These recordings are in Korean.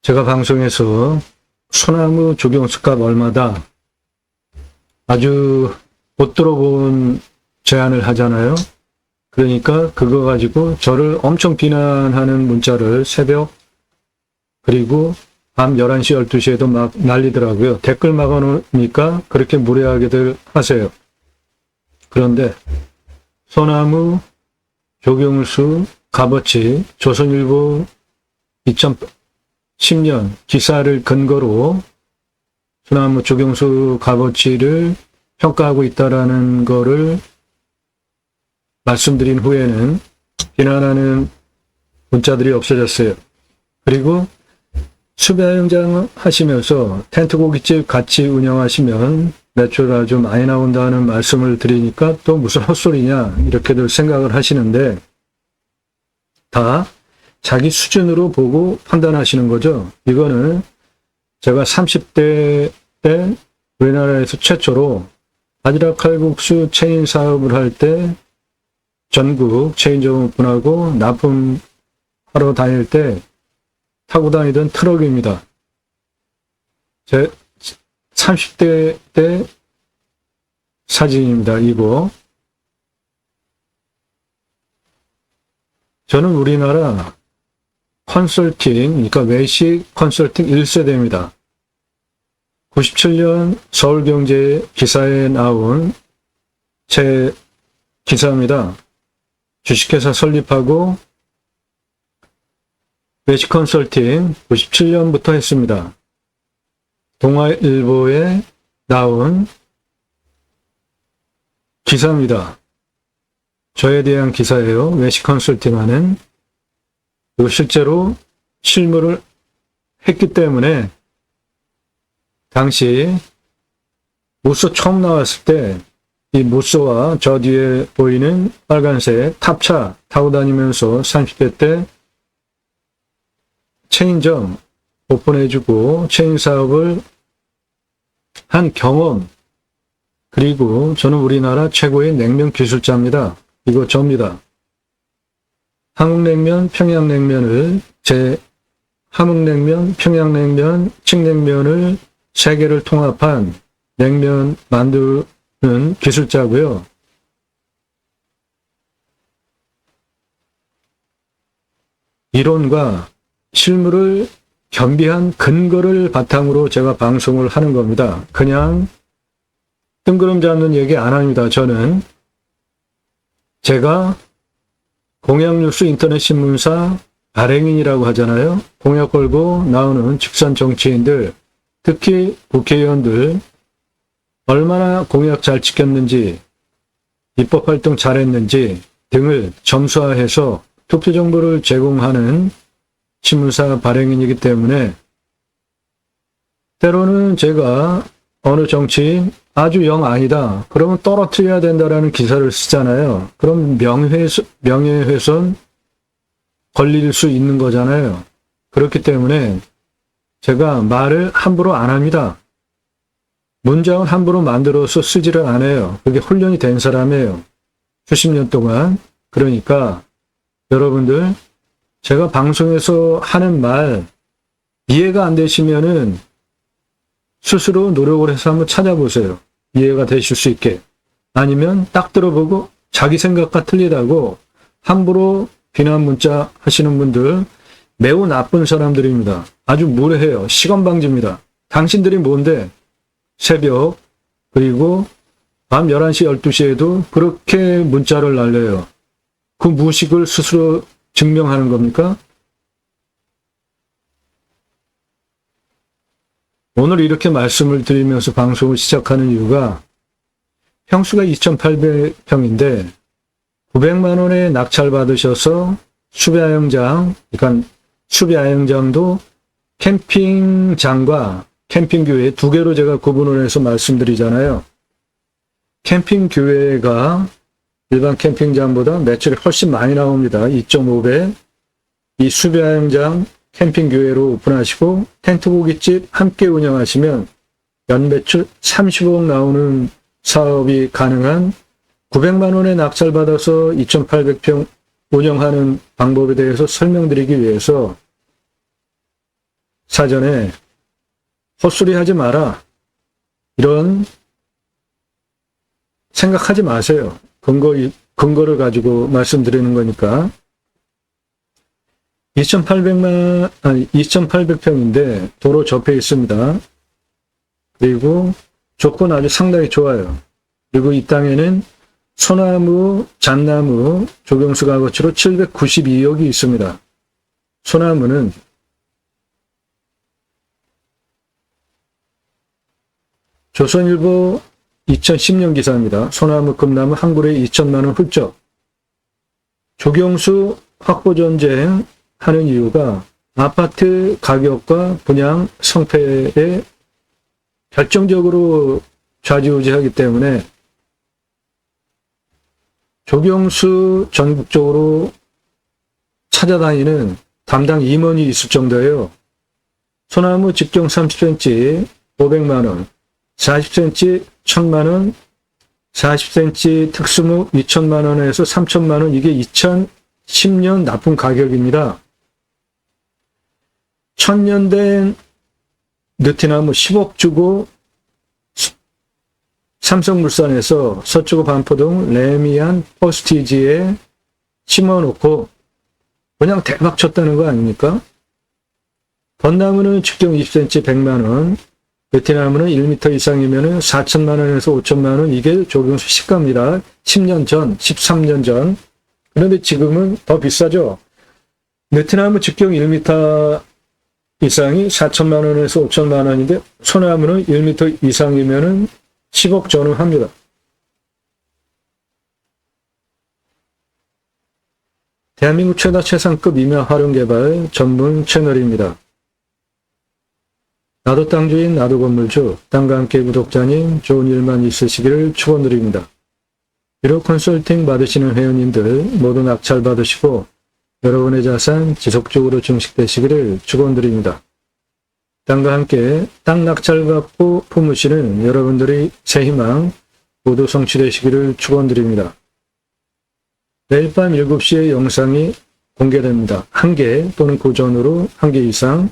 제가 방송에서 소나무 조경수값 얼마다 아주 못 들어본 제안을 하잖아요. 그러니까 그거 가지고 저를 엄청 비난하는 문자를 새벽 그리고 밤 11시, 12시에도 막 날리더라고요. 댓글 막아놓으니까 그렇게 무례하게들 하세요. 그런데 소나무 조경수 값어치 조선일보 2010년 기사를 근거로 소나무 조경수 값어치를 평가하고 있다라는 거를 말씀드린 후에는 비난하는 문자들이 없어졌어요. 그리고 수배영장 하시면서 텐트 고깃집 같이 운영하시면 매출 아주 많이 나온다는 말씀을 드리니까 또 무슨 헛소리냐 이렇게들 생각을 하시는데 다 자기 수준으로 보고 판단하시는 거죠. 이거는 제가 30대 때 우리나라에서 최초로 바지락 칼국수 체인 사업을 할 때 전국 체인점 오픈하고 납품하러 다닐 때 타고 다니던 트럭입니다. 제 30대 때 사진입니다. 이거. 저는 우리나라 컨설팅, 그러니까 외식 컨설팅 1세대입니다. 97년 서울경제 기사에 나온 제 기사입니다. 주식회사 설립하고 외식 컨설팅 97년부터 했습니다. 동아일보에 나온 기사입니다. 저에 대한 기사예요. 외식 컨설팅하는. 그리고 실제로 실무를 했기 때문에 당시 무쏘 처음 나왔을 때 이 무쏘와 저 뒤에 보이는 빨간색 탑차 타고 다니면서 30대 때 체인점 오픈해주고 체인 사업을 한 경험, 그리고 저는 우리나라 최고의 냉면 기술자입니다. 이거 접니다. 한국냉면, 평양냉면을 함흥냉면, 평양냉면, 칡냉면을 세 개를 통합한 냉면 만드는 기술자고요. 이론과 실물을 겸비한 근거를 바탕으로 제가 방송을 하는 겁니다. 그냥 뜬구름 잡는 얘기 안 합니다. 저는 제가 공약뉴스 인터넷 신문사 발행인이라고 하잖아요. 공약 걸고 나오는 직선 정치인들, 특히 국회의원들 얼마나 공약 잘 지켰는지, 입법 활동 잘했는지 등을 점수화해서 투표 정보를 제공하는 신문사 발행인이기 때문에 때로는 제가 어느 정치인 아주 영 아니다, 그러면 떨어뜨려야 된다라는 기사를 쓰잖아요. 그럼 명예훼손 걸릴 수 있는 거잖아요. 그렇기 때문에 제가 말을 함부로 안 합니다. 문장을 함부로 만들어서 쓰지를 않아요. 그게 훈련이 된 사람이에요. 수십 년 동안. 그러니까 여러분들 제가 방송에서 하는 말 이해가 안 되시면은 스스로 노력을 해서 한번 찾아보세요. 이해가 되실 수 있게. 아니면 딱 들어보고 자기 생각과 틀리다고 함부로 비난 문자 하시는 분들 매우 나쁜 사람들입니다. 아주 무례해요. 시건방지입니다. 당신들이 뭔데 새벽 그리고 밤 11시, 12시에도 그렇게 문자를 날려요. 그 무식을 스스로 증명하는 겁니까? 오늘 이렇게 말씀을 드리면서 방송을 시작하는 이유가 평수가 2,800평인데 900만 원에 낙찰 받으셔서 수배야영장, 그러니까 수배야영장도 캠핑장과 캠핑교회 두 개로 제가 구분을 해서 말씀드리잖아요. 캠핑교회가 일반 캠핑장보다 매출이 훨씬 많이 나옵니다. 2.5배. 이 수배야영장 캠핑교회로 오픈하시고 텐트 고깃집 함께 운영하시면 연매출 30억 나오는 사업이 가능한 900만 원에 낙찰받아서 2,800평 운영하는 방법에 대해서 설명드리기 위해서 사전에 헛소리 하지 마라. 이런 생각하지 마세요. 근거를 가지고 말씀드리는 거니까. 2,800평인데 도로 접해 있습니다. 그리고 조건 아주 상당히 좋아요. 그리고 이 땅에는 소나무, 잣나무, 조경수 값어치로 792억이 있습니다. 소나무는 조선일보 2010년 기사입니다. 소나무, 금나무 한 그루에 2천만 원 훌쩍. 조경수 확보 전쟁 하는 이유가 아파트 가격과 분양 성패에 결정적으로 좌지우지하기 때문에 조경수 전국적으로 찾아다니는 담당 임원이 있을 정도예요. 소나무 직경 30cm 500만 원, 40cm 1000만 원, 40cm 특수목 2천만 원에서 3천만 원, 이게 2010년 납품 가격입니다. 1000년 된 느티나무 10억 주고 삼성물산에서 서초구 반포동 레미안 포스티지에 심어놓고 그냥 대박 쳤다는 거 아닙니까? 벚나무는 직경 20cm 100만 원, 느티나무는 1m 이상이면 4천만 원에서 5천만 원, 이게 조경수 시가입니다. 10년 전, 13년 전. 그런데 지금은 더 비싸죠. 느티나무 직경 1m 이상이 4천만 원에서 5천만 원인데 소나무는 1m 이상이면 10억 전후합니다. 대한민국 최다 최상급 임야 활용 개발 전문 채널입니다. 나도 땅주인 나도 건물주, 땅과 함께 구독자님 좋은 일만 있으시기를 축원드립니다. 비록 컨설팅 받으시는 회원님들 모두 낙찰 받으시고 여러분의 자산 지속적으로 증식되시기를 축원드립니다. 땅과 함께 땅 낙찰 받고 품으시는 여러분들의 새 희망 모두 성취되시기를 축원드립니다. 매일 밤 7시에 영상이 공개됩니다. 1개 또는 그 전후로 1개 이상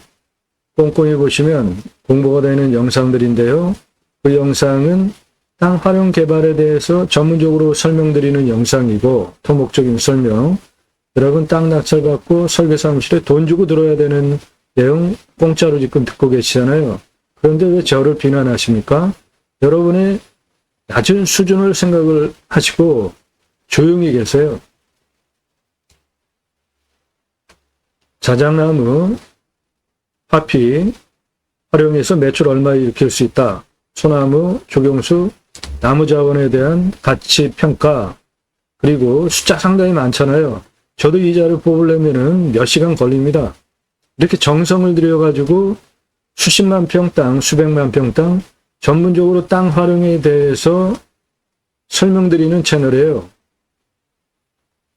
꼼꼼히 보시면 공부가 되는 영상들인데요. 그 영상은 땅 활용 개발에 대해서 전문적으로 설명드리는 영상이고 토목적인 설명, 여러분 땅 낙찰 받고 설계사무실에 돈 주고 들어야 되는 내용 공짜로 지금 듣고 계시잖아요. 그런데 왜 저를 비난하십니까? 여러분의 낮은 수준을 생각을 하시고 조용히 계세요. 자작나무, 화피 활용해서 매출 얼마 일으킬 수 있다. 소나무, 조경수, 나무자원에 대한 가치평가, 그리고 숫자 상당히 많잖아요. 저도 이 자료 뽑으려면 몇 시간 걸립니다. 이렇게 정성을 들여가지고 수십만 평 땅, 수백만 평 땅, 전문적으로 땅 활용에 대해서 설명드리는 채널이에요.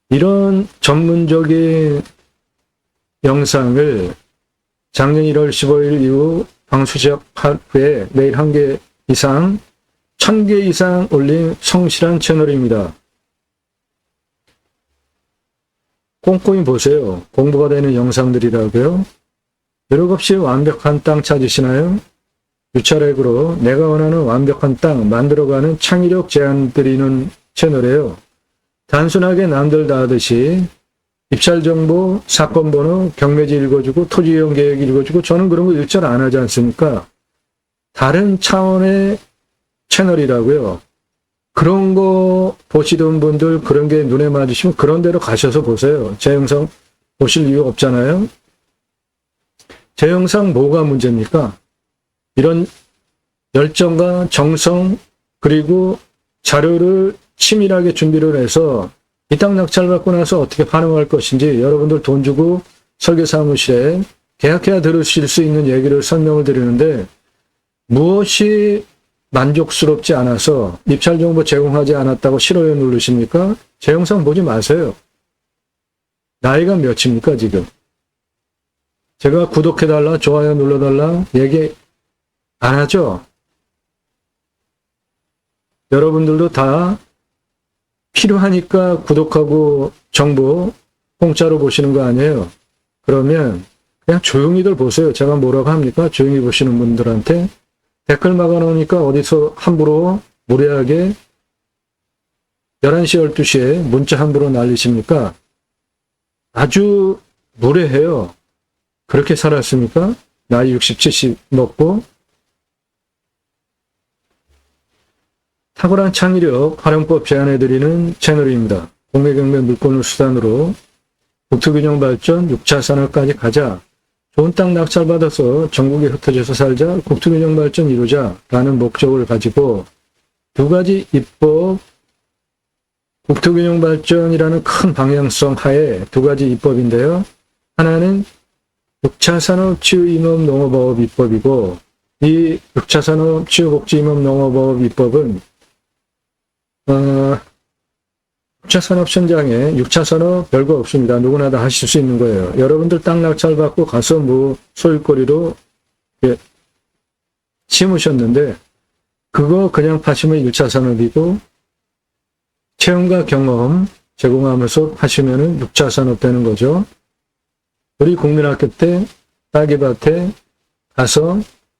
이런 전문적인 영상을 작년 1월 15일 이후 방수 시작한 후에 매일 1개 이상, 1000개 이상 올린 성실한 채널입니다. 꼼꼼히 보세요. 공부가 되는 영상들이라고요. 여력 없이 완벽한 땅 찾으시나요? 유찰액으로 내가 원하는 완벽한 땅 만들어가는 창의력 제안 드리는 채널이에요. 단순하게 남들 다 하듯이 입찰정보, 사건번호, 경매지 읽어주고 토지이용 계획 읽어주고 저는 그런 거 일절 안 하지 않습니까? 다른 차원의 채널이라고요. 그런 거 보시던 분들 그런 게 눈에 맞으시면 그런 데로 가셔서 보세요. 제 영상 보실 이유 없잖아요. 제 영상 뭐가 문제입니까? 이런 열정과 정성 그리고 자료를 치밀하게 준비를 해서 이 땅 낙찰 받고 나서 어떻게 반응할 것인지 여러분들 돈 주고 설계사무실에 계약해야 들으실 수 있는 얘기를 설명을 드리는데 무엇이 만족스럽지 않아서 입찰정보 제공하지 않았다고 싫어요 누르십니까? 제 영상 보지 마세요. 나이가 몇입니까 지금? 제가 구독해달라, 좋아요 눌러달라 얘기 안 하죠? 여러분들도 다 필요하니까 구독하고 정보 공짜로 보시는 거 아니에요? 그러면 그냥 조용히들 보세요. 제가 뭐라고 합니까? 조용히 보시는 분들한테 댓글 막아놓으니까 어디서 함부로 무례하게 11시, 12시에 문자 함부로 날리십니까? 아주 무례해요. 그렇게 살았습니까? 나이 60, 70 먹고 탁월한 창의력, 활용법 제안해드리는 채널입니다. 공매경매 물건을 수단으로 국토균형 발전, 6차 산업까지 가자. 좋은 땅 낙찰받아서 전국에 흩어져서 살자. 국토균형 발전 이루자라는 목적을 가지고 두 가지 입법, 국토균형 발전이라는 큰 방향성 하에 두 가지 입법인데요. 하나는 6차 산업 치유 임업 농업업 입법이고, 이 6차 산업 치유 복지 임업 농업업 입법은 6차 산업 현장에 6차 산업 별거 없습니다. 누구나 다 하실 수 있는 거예요. 여러분들 땅 낙찰 받고 가서 뭐 소일거리로 심으셨는데 그거 그냥 파시면 1차 산업이고, 체험과 경험 제공하면서 하시면은 6차 산업 되는 거죠. 우리 국민학교 때 딸기밭에 가서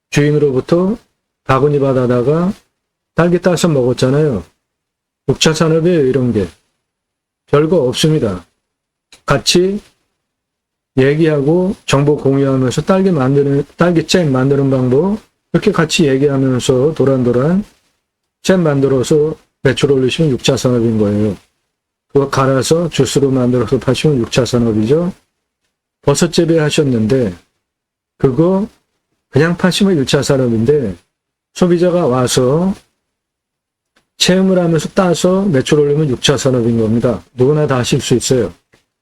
주인으로부터 바구니 받아다가 딸기 따서 먹었잖아요. 6차 산업이에요, 이런 게. 별거 없습니다. 같이 얘기하고 정보 공유하면서 딸기잼 만드는 방법, 이렇게 같이 얘기하면서 도란도란 잼 만들어서 매출 올리시면 6차 산업인 거예요. 그거 갈아서 주스로 만들어서 파시면 6차 산업이죠. 버섯 재배하셨는데 그거 그냥 파시면 1차 산업인데, 소비자가 와서 체험을 하면서 따서 매출 올리면 6차 산업인 겁니다. 누구나 다 하실 수 있어요.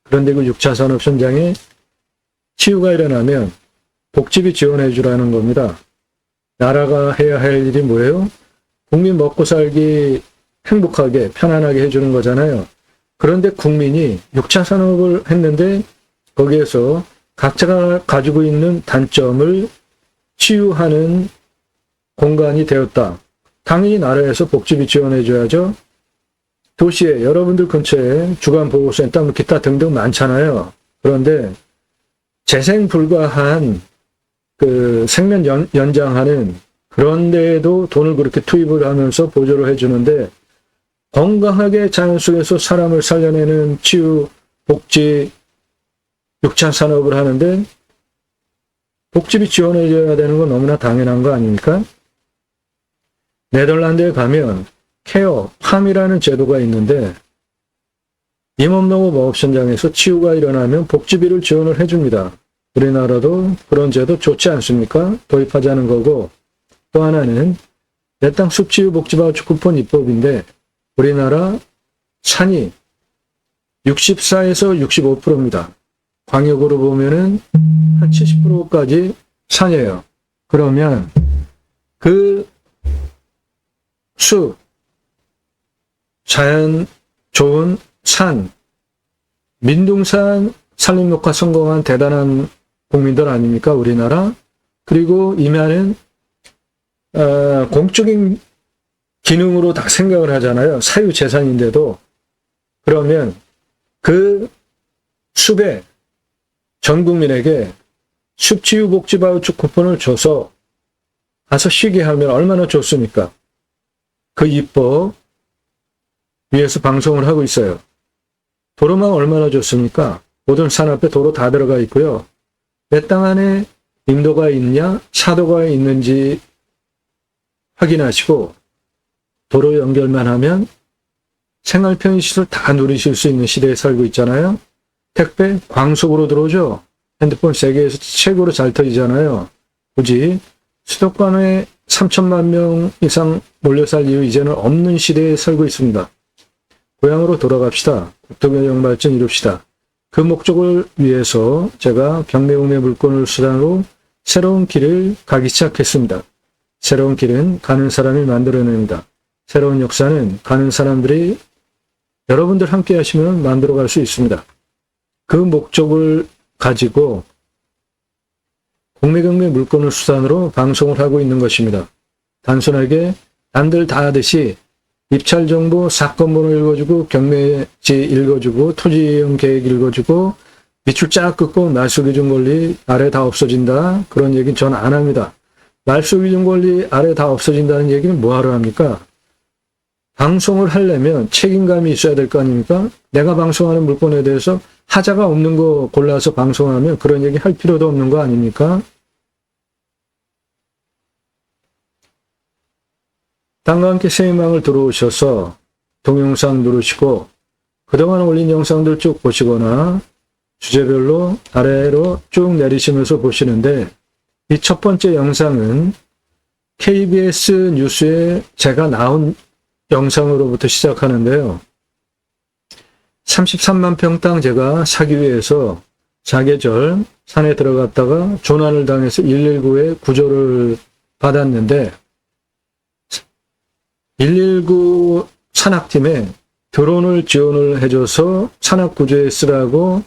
그런데 그 6차 산업 현장에 치유가 일어나면 복지비 지원해 주라는 겁니다. 나라가 해야 할 일이 뭐예요? 국민 먹고 살기 행복하게 편안하게 해주는 거잖아요. 그런데 국민이 6차 산업을 했는데 거기에서 각자가 가지고 있는 단점을 치유하는 공간이 되었다. 당연히 나라에서 복지비 지원해 줘야죠. 도시에 여러분들 근처에 주간보호센터 뭐 기타 등등 많잖아요. 그런데 재생 불가한 그 생명 연장하는 그런 데에도 돈을 그렇게 투입을 하면서 보조를 해주는데, 건강하게 자연 속에서 사람을 살려내는 치유, 복지, 6차 산업을 하는데 복지비 지원해줘야 되는 건 너무나 당연한 거 아닙니까? 네덜란드에 가면 케어, 팜이라는 제도가 있는데 임업농업 현장에서 치유가 일어나면 복지비를 지원을 해줍니다. 우리나라도 그런 제도 좋지 않습니까? 도입하자는 거고, 또 하나는 내 땅 숲치유 복지바우처 쿠폰 입법인데 우리나라 산이 64에서 65%입니다. 광역으로 보면은 한 70%까지 산이에요. 그러면 그 숲, 자연 좋은 산, 민둥산 산림녹화 성공한 대단한 국민들 아닙니까? 우리나라. 그리고 임야는 공적인 기능으로 다 생각을 하잖아요. 사유재산인데도. 그러면 그 숲에 전 국민에게 숲치유복지바우처 쿠폰을 줘서 가서 쉬게 하면 얼마나 좋습니까? 그 입법 위에서 방송을 하고 있어요. 도로망 얼마나 좋습니까? 모든 산 앞에 도로 다 들어가 있고요. 내 땅 안에 임도가 있냐, 차도가 있는지 확인하시고 도로 연결만 하면 생활 편의시설 다 누리실 수 있는 시대에 살고 있잖아요. 택배 광속으로 들어오죠. 핸드폰 세계에서 최고로 잘 터지잖아요. 굳이 수도권에 3천만 명 이상 몰려 살 이유 이제는 없는 시대에 살고 있습니다. 고향으로 돌아갑시다. 국토균형 발전 이룹시다. 그 목적을 위해서 제가 경매공매 물건을 수단으로 새로운 길을 가기 시작했습니다. 새로운 길은 가는 사람이 만들어냅니다. 새로운 역사는 가는 사람들이 여러분들 함께 하시면 만들어갈 수 있습니다. 그 목적을 가지고 공매경매 물건을 수단으로 방송을 하고 있는 것입니다. 단순하게 남들 다 하듯이 입찰정보 사건번호 읽어주고 경매지 읽어주고 토지이용 계획 읽어주고 밑줄 쫙 긋고 말소기준 권리 아래 다 없어진다. 그런 얘기는 전 안 합니다. 말소기준 권리 아래 다 없어진다는 얘기는 뭐하러 합니까? 방송을 하려면 책임감이 있어야 될 거 아닙니까? 내가 방송하는 물건에 대해서 하자가 없는 거 골라서 방송하면 그런 얘기 할 필요도 없는 거 아닙니까? 땅과 함께 새희망을 들어오셔서 동영상 누르시고 그동안 올린 영상들 쭉 보시거나 주제별로 아래로 쭉 내리시면서 보시는데 이 첫 번째 영상은 KBS 뉴스에 제가 나온 영상으로부터 시작하는데요. 33만 평 땅 제가 사기 위해서 사계절 산에 들어갔다가 조난을 당해서 119에 구조를 받았는데 119 산악팀에 드론을 지원을 해줘서 산악구조에 쓰라고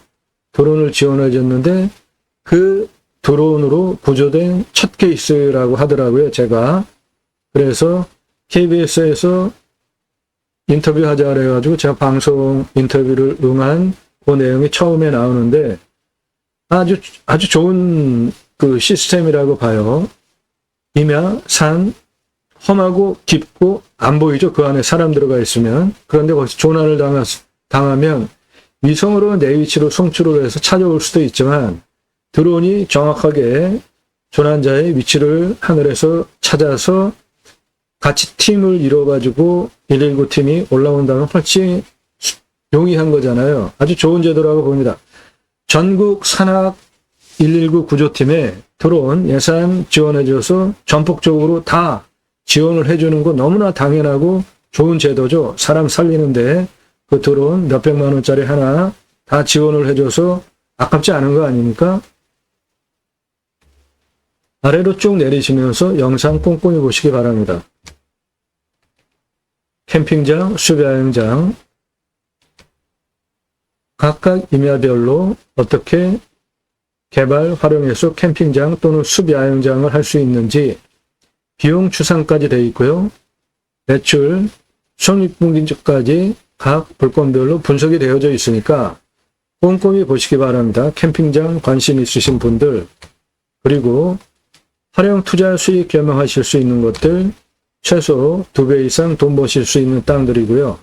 드론을 지원해줬는데 그 드론으로 구조된 첫 케이스라고 하더라고요. 제가 그래서 KBS에서 인터뷰하자 그래가지고 제가 방송 인터뷰를 응한 그 내용이 처음에 나오는데 아주 좋은 그 시스템이라고 봐요. 임야, 산, 험하고 깊고 안 보이죠. 그 안에 사람 들어가 있으면. 그런데 거기서 조난을 당하면 위성으로 내 위치로 송출을 해서 찾아올 수도 있지만 드론이 정확하게 조난자의 위치를 하늘에서 찾아서 같이 팀을 이뤄가지고 119 팀이 올라온다면 훨씬 용이한 거잖아요. 아주 좋은 제도라고 봅니다. 전국 산악 119 구조팀에 드론 예산 지원해줘서 전폭적으로 다 지원을 해주는 거 너무나 당연하고 좋은 제도죠. 사람 살리는데 그 드론 몇백만 원짜리 하나 다 지원을 해줘서 아깝지 않은 거 아닙니까? 아래로 쭉 내리시면서 영상 꼼꼼히 보시기 바랍니다. 캠핑장, 수배야영장 각각 임야별로 어떻게 개발, 활용해서 캠핑장 또는 숲야영장을 할 수 있는지 비용 추산까지 되어 있고요. 매출, 손익분기까지 각 물건별로 분석이 되어져 있으니까 꼼꼼히 보시기 바랍니다. 캠핑장 관심 있으신 분들 그리고 활용 투자 수익 겸용하실 수 있는 것들 최소 2배 이상 돈 버실 수 있는 땅들이고요.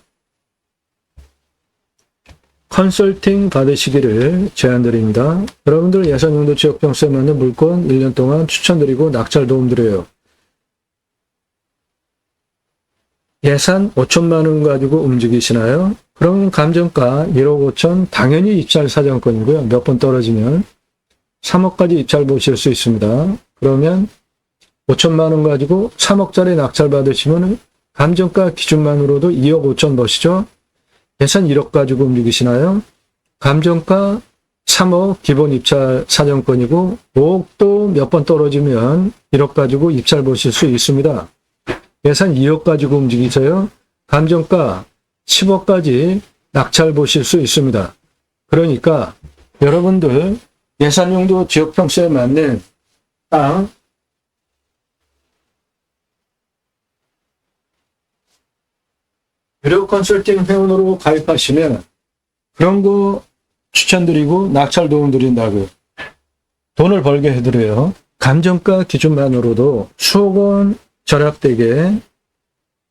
컨설팅 받으시기를 제안드립니다. 여러분들 예산용도 지역병세에 맞는 물건 1년 동안 추천드리고 낙찰 도움드려요. 예산 5천만 원 가지고 움직이시나요? 그럼 감정가 1억 5천 당연히 입찰 사정권이고요. 몇 번 떨어지면 3억까지 입찰 보실 수 있습니다. 그러면 5천만 원 가지고 3억짜리 낙찰 받으시면 감정가 기준만으로도 2억 5천 버시죠? 예산 1억 가지고 움직이시나요? 감정가 3억 기본 입찰 사정권이고 5억도 몇 번 떨어지면 1억 가지고 입찰 보실 수 있습니다. 예산 2억 가지고 움직이세요. 감정가 10억까지 낙찰 보실 수 있습니다. 그러니까 여러분들 예산용도 지역평수에 맞는 땅 유료 컨설팅 회원으로 가입하시면 그런 거 추천드리고 낙찰 도움 드린다고요. 돈을 벌게 해드려요. 감정가 기준만으로도 수억 원 절약되게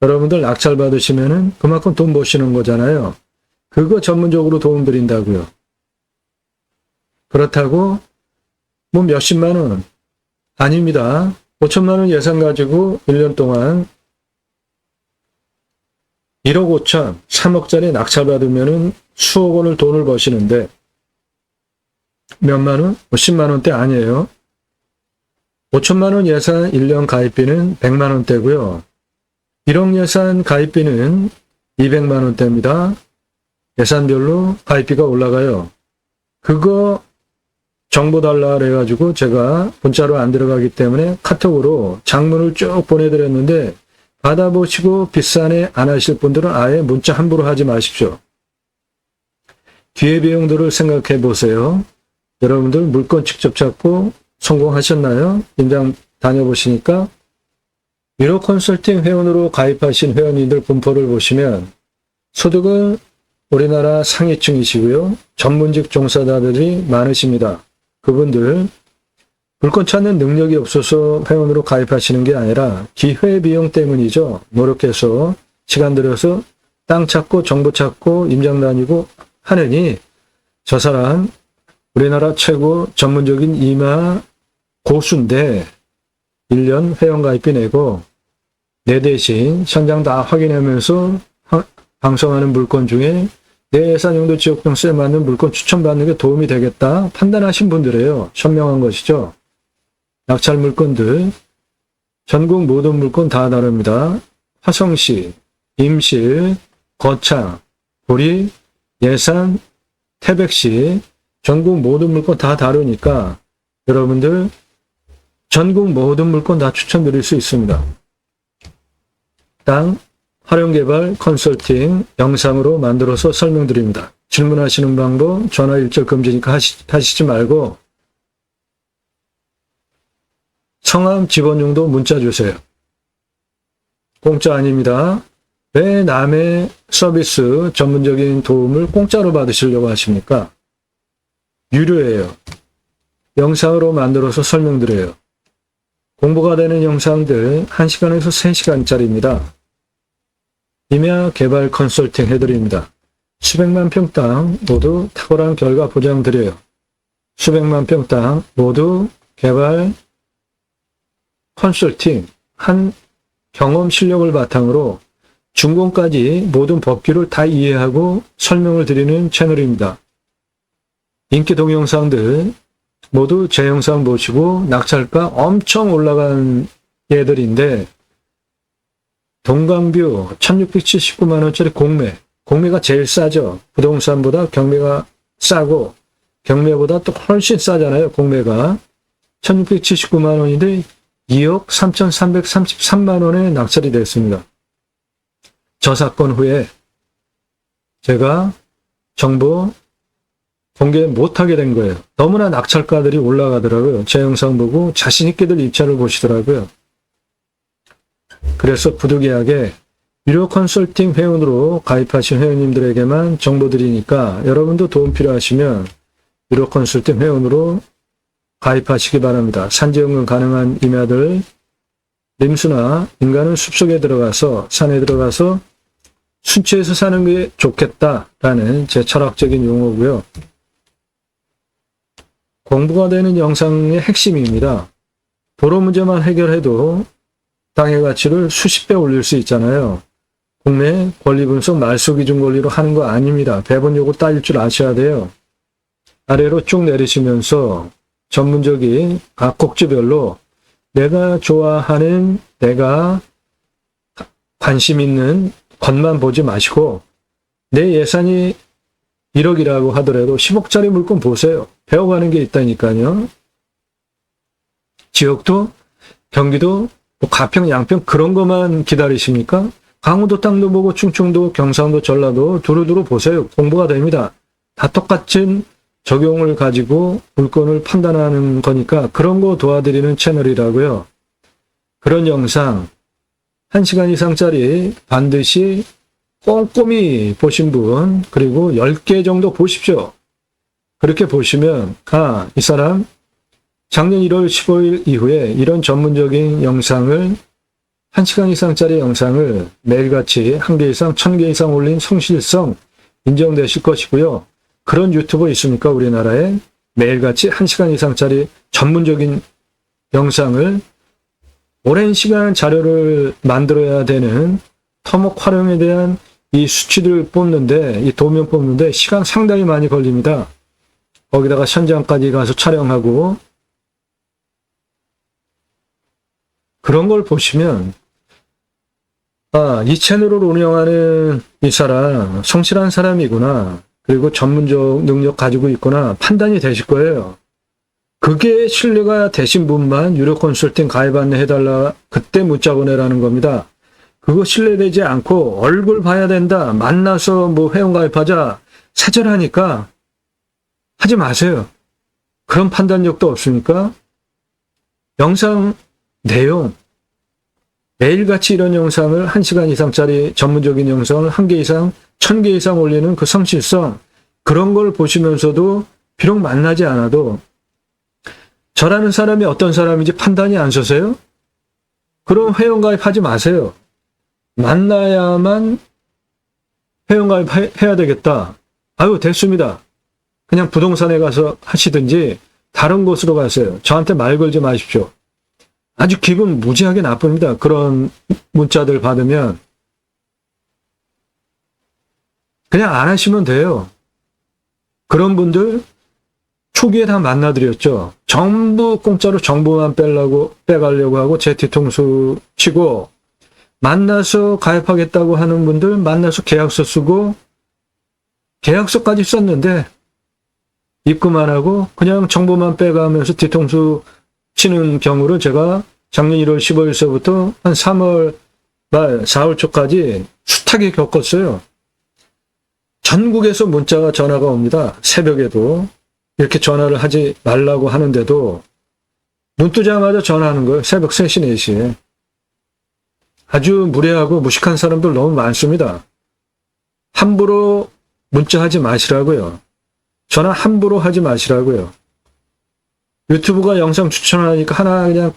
여러분들 낙찰 받으시면은 그만큼 돈 버시는 거잖아요. 그거 전문적으로 도움 드린다고요. 그렇다고 뭐 몇십만 원 아닙니다. 5천만 원 예산 가지고 1년 동안 1억 5천, 3억짜리 낙찰 받으면은 수억 원을 돈을 버시는데 몇만 원? 10만 원대 아니에요. 5천만 원 예산 1년 가입비는 100만 원대고요. 1억 예산 가입비는 200만 원대입니다. 예산별로 가입비가 올라가요. 그거 정보 달라 그래가지고 제가 문자로 안 들어가기 때문에 카톡으로 장문을 쭉 보내드렸는데 받아보시고 비싸네 안 하실 분들은 아예 문자 함부로 하지 마십시오. 뒤에 비용들을 생각해 보세요. 여러분들 물건 직접 찾고 성공하셨나요? 임장 다녀보시니까 유료 컨설팅 회원으로 가입하신 회원님들 분포를 보시면 소득은 우리나라 상위층이시고요. 전문직 종사자들이 많으십니다. 그분들 물건 찾는 능력이 없어서 회원으로 가입하시는 게 아니라 기회비용 때문이죠. 노력해서 시간 들여서 땅 찾고 정보 찾고 임장 다니고 하느니 저 사람 우리나라 최고 전문적인 이마 고수인데 1년 회원가입비 내고 내 대신 현장 다 확인하면서 방송하는 물건 중에 내 예산용도 지역병 수에 맞는 물건 추천받는 게 도움이 되겠다 판단하신 분들이에요. 현명한 것이죠. 낙찰 물건들 전국 모든 물건 다 다릅니다. 화성시, 임실, 거창, 구리, 예산, 태백시 전국 모든 물건 다 다르니까 여러분들 전국 모든 물건 다 추천드릴 수 있습니다. 땅 활용개발 컨설팅 영상으로 만들어서 설명드립니다. 질문하시는 방법 전화 일절 금지니까 하시지 말고 성함 집원용도 문자 주세요. 공짜 아닙니다. 왜 남의 서비스 전문적인 도움을 공짜로 받으시려고 하십니까? 유료예요. 영상으로 만들어서 설명드려요. 공부가 되는 영상들 1시간에서 3시간짜리입니다. 임야 개발 컨설팅 해드립니다. 수백만 평 땅 모두 탁월한 결과 보장 드려요. 수백만 평 땅 모두 개발 컨설팅 한 경험 실력을 바탕으로 준공까지 모든 법규를 다 이해하고 설명을 드리는 채널입니다. 인기 동영상들 모두 제 영상 보시고 낙찰가 엄청 올라간 얘들인데 동강뷰 1679만원짜리 공매가 제일 싸죠. 부동산보다 경매가 싸고 경매보다 또 훨씬 싸잖아요. 공매가 1679만원인데 2억 3,333만원에 낙찰이 됐습니다. 저 사건 후에 제가 정보 공개 못하게 된 거예요. 너무나 낙찰가들이 올라가더라고요. 제 영상 보고 자신있게들 입찰을 보시더라고요. 그래서 부득이하게 유료 컨설팅 회원으로 가입하신 회원님들에게만 정보 드리니까 여러분도 도움 필요하시면 유료 컨설팅 회원으로 가입하시기 바랍니다. 산지연금 가능한 임야들 림수나 인간은 숲속에 들어가서 산에 들어가서 순치해서 사는 게 좋겠다라는 제 철학적인 용어고요. 공부가 되는 영상의 핵심입니다. 도로 문제만 해결해도 땅의 가치를 수십 배 올릴 수 있잖아요. 국내 권리분석 말소기준 권리로 하는 거 아닙니다. 배분 요구 따질 줄 아셔야 돼요. 아래로 쭉 내리시면서 전문적인 각 곡지별로 내가 좋아하는 내가 관심 있는 것만 보지 마시고 내 예산이 1억이라고 하더라도 10억짜리 물건 보세요. 배워가는 게 있다니까요. 지역도 경기도 뭐 가평 양평 그런 것만 기다리십니까? 강원도 땅도 보고 충청도 경상도 전라도 두루두루 보세요. 공부가 됩니다. 다 똑같은 적용을 가지고 물건을 판단하는 거니까 그런 거 도와드리는 채널이라고요. 그런 영상 1시간 이상짜리 반드시 꼼꼼히 보신 분 그리고 10개 정도 보십시오. 그렇게 보시면 이 사람 작년 1월 15일 이후에 이런 전문적인 영상을 1시간 이상짜리 영상을 매일같이 1개 이상 1000개 이상 올린 성실성 인정되실 것이고요. 그런 유튜버 있습니까? 우리나라에 매일같이 1시간 이상짜리 전문적인 영상을 오랜 시간 자료를 만들어야 되는 토목 활용에 대한 이 수치들 뽑는데 이 도면 뽑는데 시간 상당히 많이 걸립니다. 거기다가 현장까지 가서 촬영하고 그런 걸 보시면 이 채널을 운영하는 이 사람 성실한 사람이구나. 그리고 전문적 능력 가지고 있구나. 판단이 되실 거예요. 그게 신뢰가 되신 분만 유료 컨설팅 가입 안내 해달라. 그때 문자 보내라는 겁니다. 그거 신뢰되지 않고 얼굴 봐야 된다. 만나서 뭐 회원 가입하자. 사절하니까 하지 마세요. 그런 판단력도 없으니까 영상 내용 매일같이 이런 영상을 1시간 이상짜리 전문적인 영상을 1개 이상 1000개 이상 올리는 그 성실성, 그런 걸 보시면서도 비록 만나지 않아도 저라는 사람이 어떤 사람인지 판단이 안 서세요? 그럼 회원가입하지 마세요. 만나야만 회원가입해야 되겠다. 아유, 됐습니다. 그냥 부동산에 가서 하시든지 다른 곳으로 가세요. 저한테 말 걸지 마십시오. 아주 기분 무지하게 나쁩니다. 그런 문자들 받으면. 그냥 안 하시면 돼요. 그런 분들 초기에 다 만나드렸죠. 전부 공짜로 정보만 빼가려고 하고 제 뒤통수 치고, 만나서 가입하겠다고 하는 분들 만나서 계약서 쓰고, 계약서까지 썼는데 입금안 하고 그냥 정보만 빼가면서 뒤통수 치는 경우를 제가 작년 1월 15일서부터 한 3월 말 4월 초까지 숱하게 겪었어요. 전국에서 문자가 전화가 옵니다. 새벽에도 이렇게 전화를 하지 말라고 하는데도 눈 뜨자마자 전화하는 거예요. 새벽 3시, 4시에. 아주 무례하고 무식한 사람들 너무 많습니다. 함부로 문자하지 마시라고요. 전화 함부로 하지 마시라고요. 유튜브가 영상 추천하니까 하나 그냥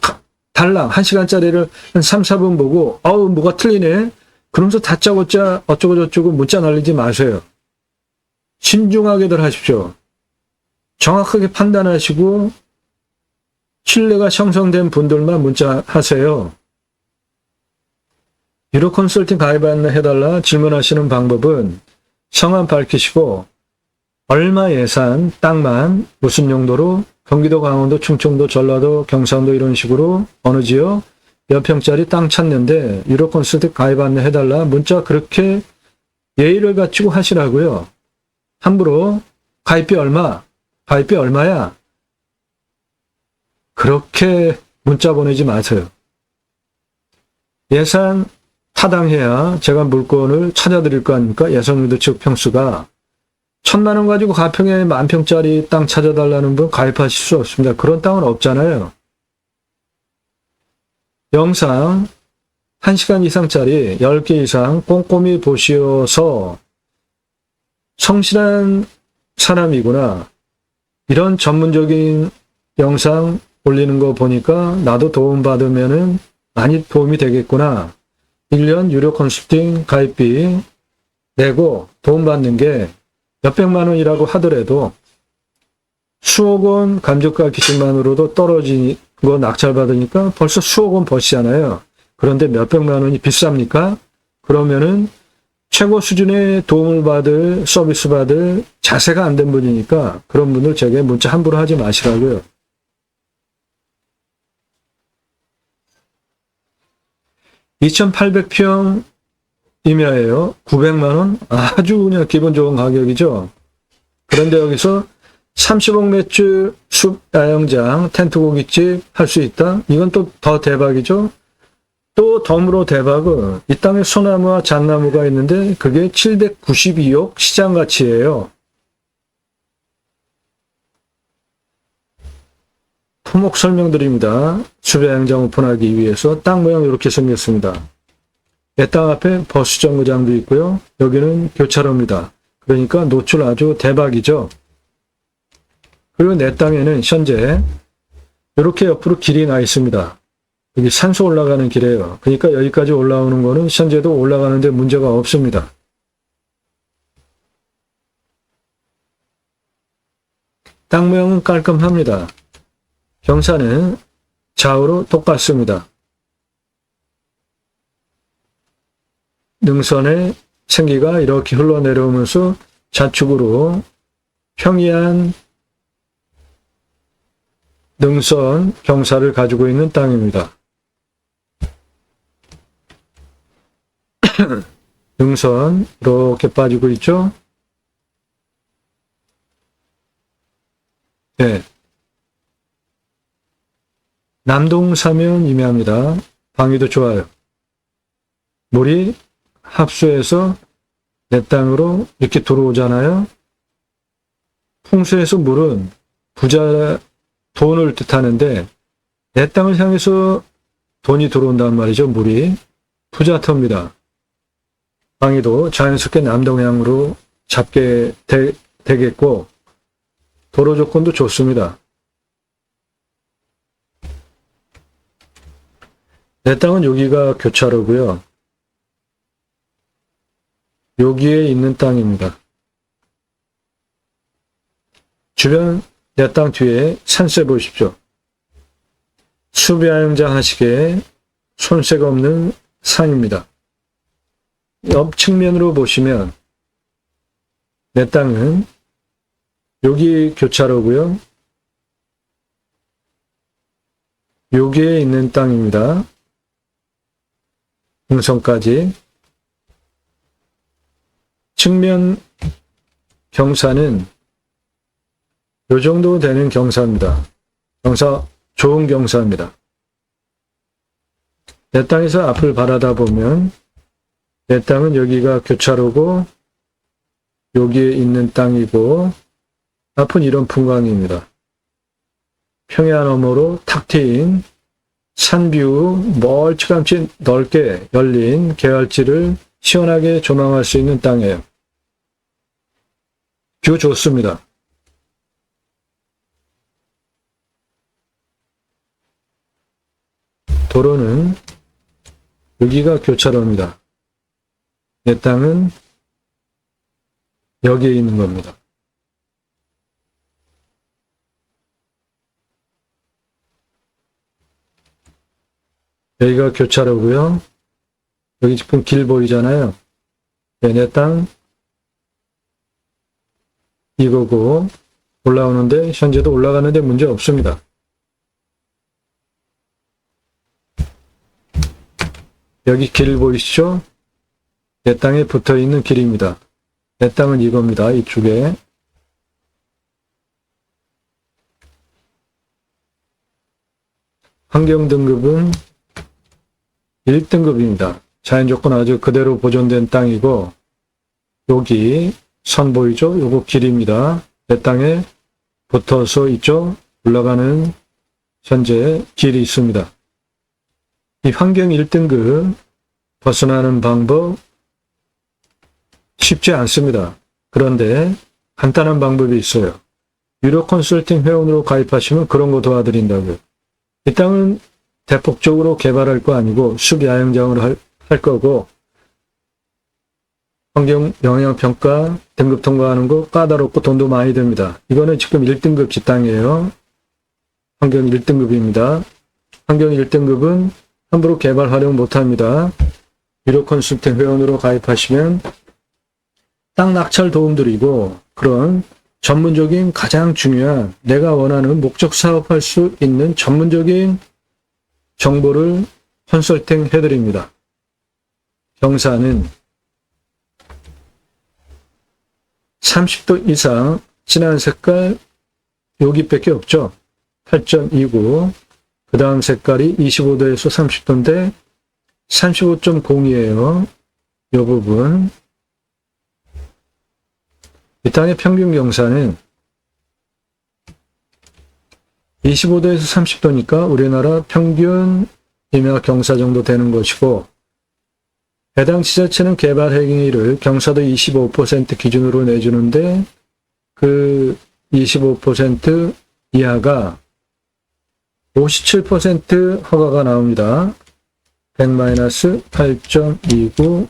달랑 1시간짜리를 한 3, 4분 보고 어우 뭐가 틀리네. 그러면서 다짜고짜 어쩌고저쩌고 문자 날리지 마세요. 신중하게들 하십시오. 정확하게 판단하시고 신뢰가 형성된 분들만 문자하세요. 유료 컨설팅 가입 안내해달라 질문하시는 방법은 성함 밝히시고 얼마 예산, 땅만, 무슨 용도로 경기도, 강원도, 충청도, 전라도, 경상도 이런 식으로 어느 지역 몇 평짜리 땅 찾는데 유료 컨설팅 가입 안내해달라 문자 그렇게 예의를 갖추고 하시라고요. 함부로 가입비 얼마, 가입비 얼마야 그렇게 문자 보내지 마세요. 예산 타당해야 제가 물건을 찾아드릴 거 아닙니까? 예선유도 지역 평수가 1000만 원 가지고 가평에 10,000평짜리 땅 찾아달라는 분 가입하실 수 없습니다. 그런 땅은 없잖아요. 영상 1시간 이상짜리 10개 이상 꼼꼼히 보시어서 성실한 사람이구나. 이런 전문적인 영상 올리는 거 보니까 나도 도움받으면은 많이 도움이 되겠구나. 1년 유료 컨설팅 가입비 내고 도움받는 게 몇백만 원이라고 하더라도 수억 원 감정가 기준만으로도 떨어진 거 낙찰받으니까 벌써 수억 원 버시잖아요. 그런데 몇백만 원이 비쌉니까? 그러면은 최고 수준의 도움을 받을, 서비스 받을 자세가 안 된 분이니까 그런 분들 제게 문자 함부로 하지 마시라고요. 2,800평 임야예요. 900만 원? 아주 그냥 기분 좋은 가격이죠. 그런데 여기서 30억 매출 숲 야영장, 텐트 고깃집 할 수 있다? 이건 또 더 대박이죠. 또 덤으로 대박은 이 땅에 소나무와 잣나무가 있는데 그게 792억 시장 가치예요. 토목 설명드립니다. 숲야영장 오픈하기 위해서 땅 모양 이렇게 생겼습니다. 내 땅 앞에 버스 정거장도 있고요. 여기는 교차로입니다. 그러니까 노출 아주 대박이죠. 그리고 내 땅에는 현재 이렇게 옆으로 길이 나 있습니다. 여기 산소 올라가는 길이에요. 그러니까 여기까지 올라오는 거는 현재도 올라가는데 문제가 없습니다. 땅 모양은 깔끔합니다. 경사는 좌우로 똑같습니다. 능선의 생기가 이렇게 흘러내려오면서 좌측으로 평이한 능선 경사를 가지고 있는 땅입니다. 능선 이렇게 빠지고 있죠. 네. 남동사면 임야입니다. 방위도 좋아요. 물이 합수해서 내 땅으로 이렇게 들어오잖아요. 풍수에서 물은 부자, 돈을 뜻하는데 내 땅을 향해서 돈이 들어온단 말이죠. 물이 부자터입니다. 방위도 자연스럽게 남동향으로 잡게 되겠고, 도로 조건도 좋습니다. 내 땅은 여기가 교차로고요. 여기에 있는 땅입니다. 주변 내 땅 뒤에 산세 보십시오. 수비하영장 하시기에 손색 없는 산입니다. 옆 측면으로 보시면 내 땅은 여기 교차로고요. 여기에 있는 땅입니다. 흥성까지. 측면 경사는 요 정도 되는 경사입니다. 좋은 경사입니다. 내 땅에서 앞을 바라다 보면 내 땅은 여기가 교차로고 여기에 있는 땅이고 앞은 이런 풍광입니다. 평야 너머로 탁 트인 산뷰 멀찌감치 넓게 열린 계열지를 시원하게 조망할 수 있는 땅이에요. 뷰 좋습니다. 도로는 여기가 교차로입니다. 내 땅은 여기에 있는 겁니다. 여기가 교차로고요. 여기 지금 길 보이잖아요. 네, 내 땅 이거고 올라오는데 현재도 올라가는데 문제 없습니다. 여기 길 보이시죠? 내 땅에 붙어있는 길입니다. 내 땅은 이겁니다. 이쪽에. 환경등급은 1등급입니다. 자연조건 아주 그대로 보존된 땅이고 여기 선 보이죠? 요거 길입니다. 내 땅에 붙어서 이쪽 올라가는 현재 길이 있습니다. 이 환경 1등급 벗어나는 방법 쉽지 않습니다. 그런데 간단한 방법이 있어요. 유료 컨설팅 회원으로 가입하시면 그런 거 도와드린다고요. 이 땅은 대폭적으로 개발할 거 아니고 숲야영장으로 할 거고 환경 영향평가 등급 통과하는 거 까다롭고 돈도 많이 듭니다. 이거는 지금 1등급 땅이에요. 환경 1등급입니다. 환경 1등급은 함부로 개발 활용 못합니다. 유료 컨설팅 회원으로 가입하시면 땅 낙찰 도움드리고 그런 전문적인 가장 중요한 내가 원하는 목적 사업할 수 있는 전문적인 정보를 컨설팅 해드립니다. 경사는 30도 이상 진한 색깔 여기밖에 없죠. 8.29 그 다음 색깔이 25도에서 30도인데 35.0이에요. 이 부분. 이 땅의 평균 경사는 25도에서 30도니까 우리나라 평균 임야 경사 정도 되는 것이고 해당 지자체는 개발 행위를 경사도 25% 기준으로 내주는데 그 25% 이하가 57% 허가가 나옵니다. 100-8.29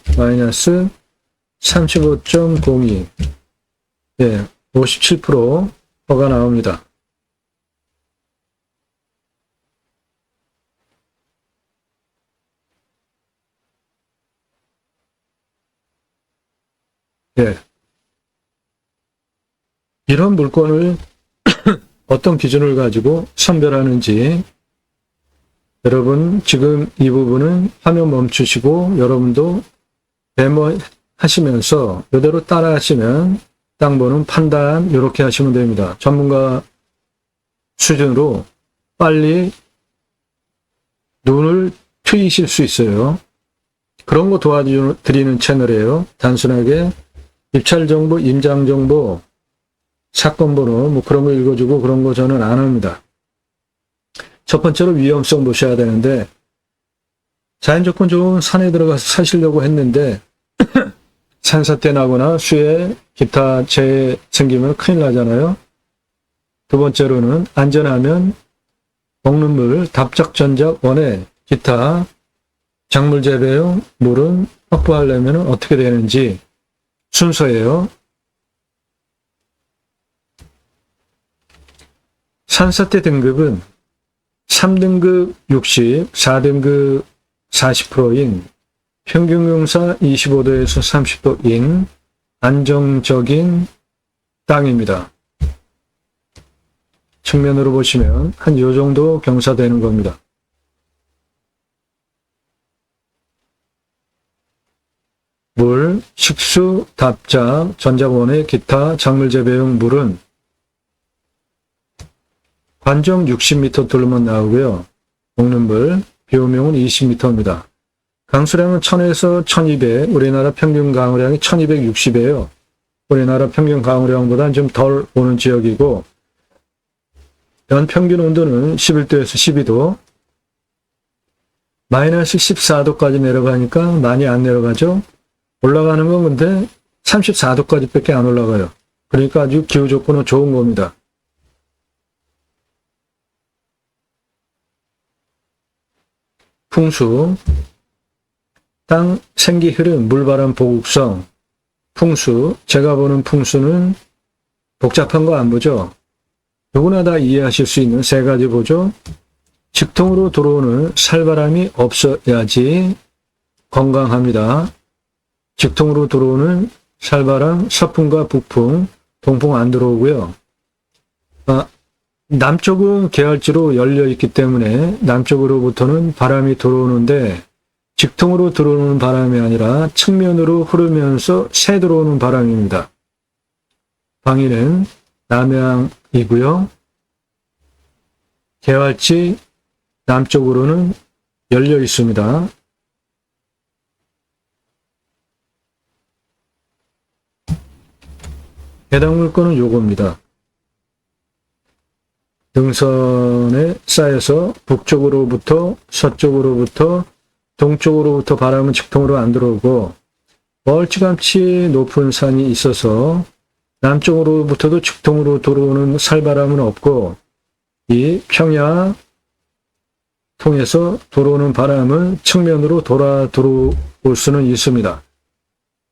35.02 예, 57% 허가 나옵니다. 예. 이런 물건을 어떤 기준을 가지고 선별하는지 여러분 지금 이 부분은 화면 멈추시고 여러분도 메모하시면서 이대로 따라 하시면 땅 보는 판단 이렇게 하시면 됩니다. 전문가 수준으로 빨리 눈을 트이실 수 있어요. 그런 거 도와드리는 채널이에요. 단순하게 입찰정보, 임장정보, 사건번호 뭐 그런 거 읽어주고 그런 거 저는 안 합니다. 첫 번째로 위험성 보셔야 되는데 자연조건 좋은 산에 들어가서 사시려고 했는데 산사태 나거나 수해 기타 재해 생기면 큰일 나잖아요. 두 번째로는 안전하면 먹는 물 답작전작 원에 기타 작물 재배용 물은 확보하려면 어떻게 되는지 순서예요. 산사태 등급은 3등급 60, 4등급 40%인 평균경사 25도에서 30도인 안정적인 땅입니다. 측면으로 보시면 한 요 정도 경사되는 겁니다. 물, 식수, 답작, 전작원의 기타 작물 재배용 물은 관정 60m 뚫으면 나오고요. 먹는 물, 비오명은 20m입니다. 강수량은 1000에서 1200, 우리나라 평균 강우량이 1260이에요. 우리나라 평균 강우량보다는 좀 덜 오는 지역이고, 연 평균 온도는 11도에서 12도, 마이너스 14도까지 내려가니까 많이 안 내려가죠. 올라가는 건 근데 34도까지밖에 안 올라가요. 그러니까 아주 기후 조건은 좋은 겁니다. 풍수, 땅 생기 흐름, 물바람 보국성, 풍수, 제가 보는 풍수는 복잡한 거 안 보죠? 누구나 다 이해하실 수 있는 세 가지 보죠? 직통으로 들어오는 살바람이 없어야지 건강합니다. 직통으로 들어오는 살바람, 서풍과 북풍, 동풍 안 들어오고요. 남쪽은 계열지로 열려 있기 때문에 남쪽으로부터는 바람이 들어오는데 직통으로 들어오는 바람이 아니라 측면으로 흐르면서 새 들어오는 바람입니다. 방위는 남향이고요. 계열지 남쪽으로는 열려 있습니다. 해당 물건은 요겁니다. 등선에 쌓여서 북쪽으로부터 서쪽으로부터 동쪽으로부터 바람은 직통으로 안 들어오고 멀찌감치 높은 산이 있어서 남쪽으로부터도 직통으로 들어오는 살바람은 없고 이 평야 통해서 들어오는 바람은 측면으로 돌아 들어올 수는 있습니다.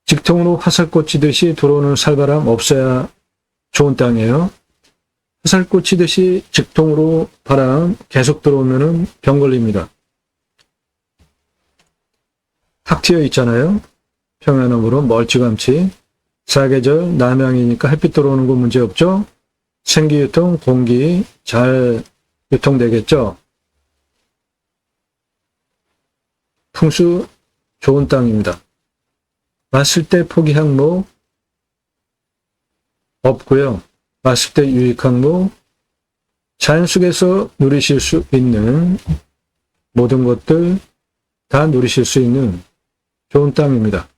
직통으로 화살 꽂히듯이 들어오는 살바람 없어야 좋은 땅이에요. 화살 꽂히듯이 직통으로 바람 계속 들어오면은 병 걸립니다. 탁 트여 있잖아요. 평야너머로 멀찌감치. 사계절 남향이니까 햇빛 들어오는 거 문제 없죠. 생기유통, 공기 잘 유통되겠죠. 풍수 좋은 땅입니다. 왔을 때 포기 항목 없고요. 왔을 때 유익 항목, 자연 속에서 누리실 수 있는 모든 것들 다 누리실 수 있는 좋은 땅입니다.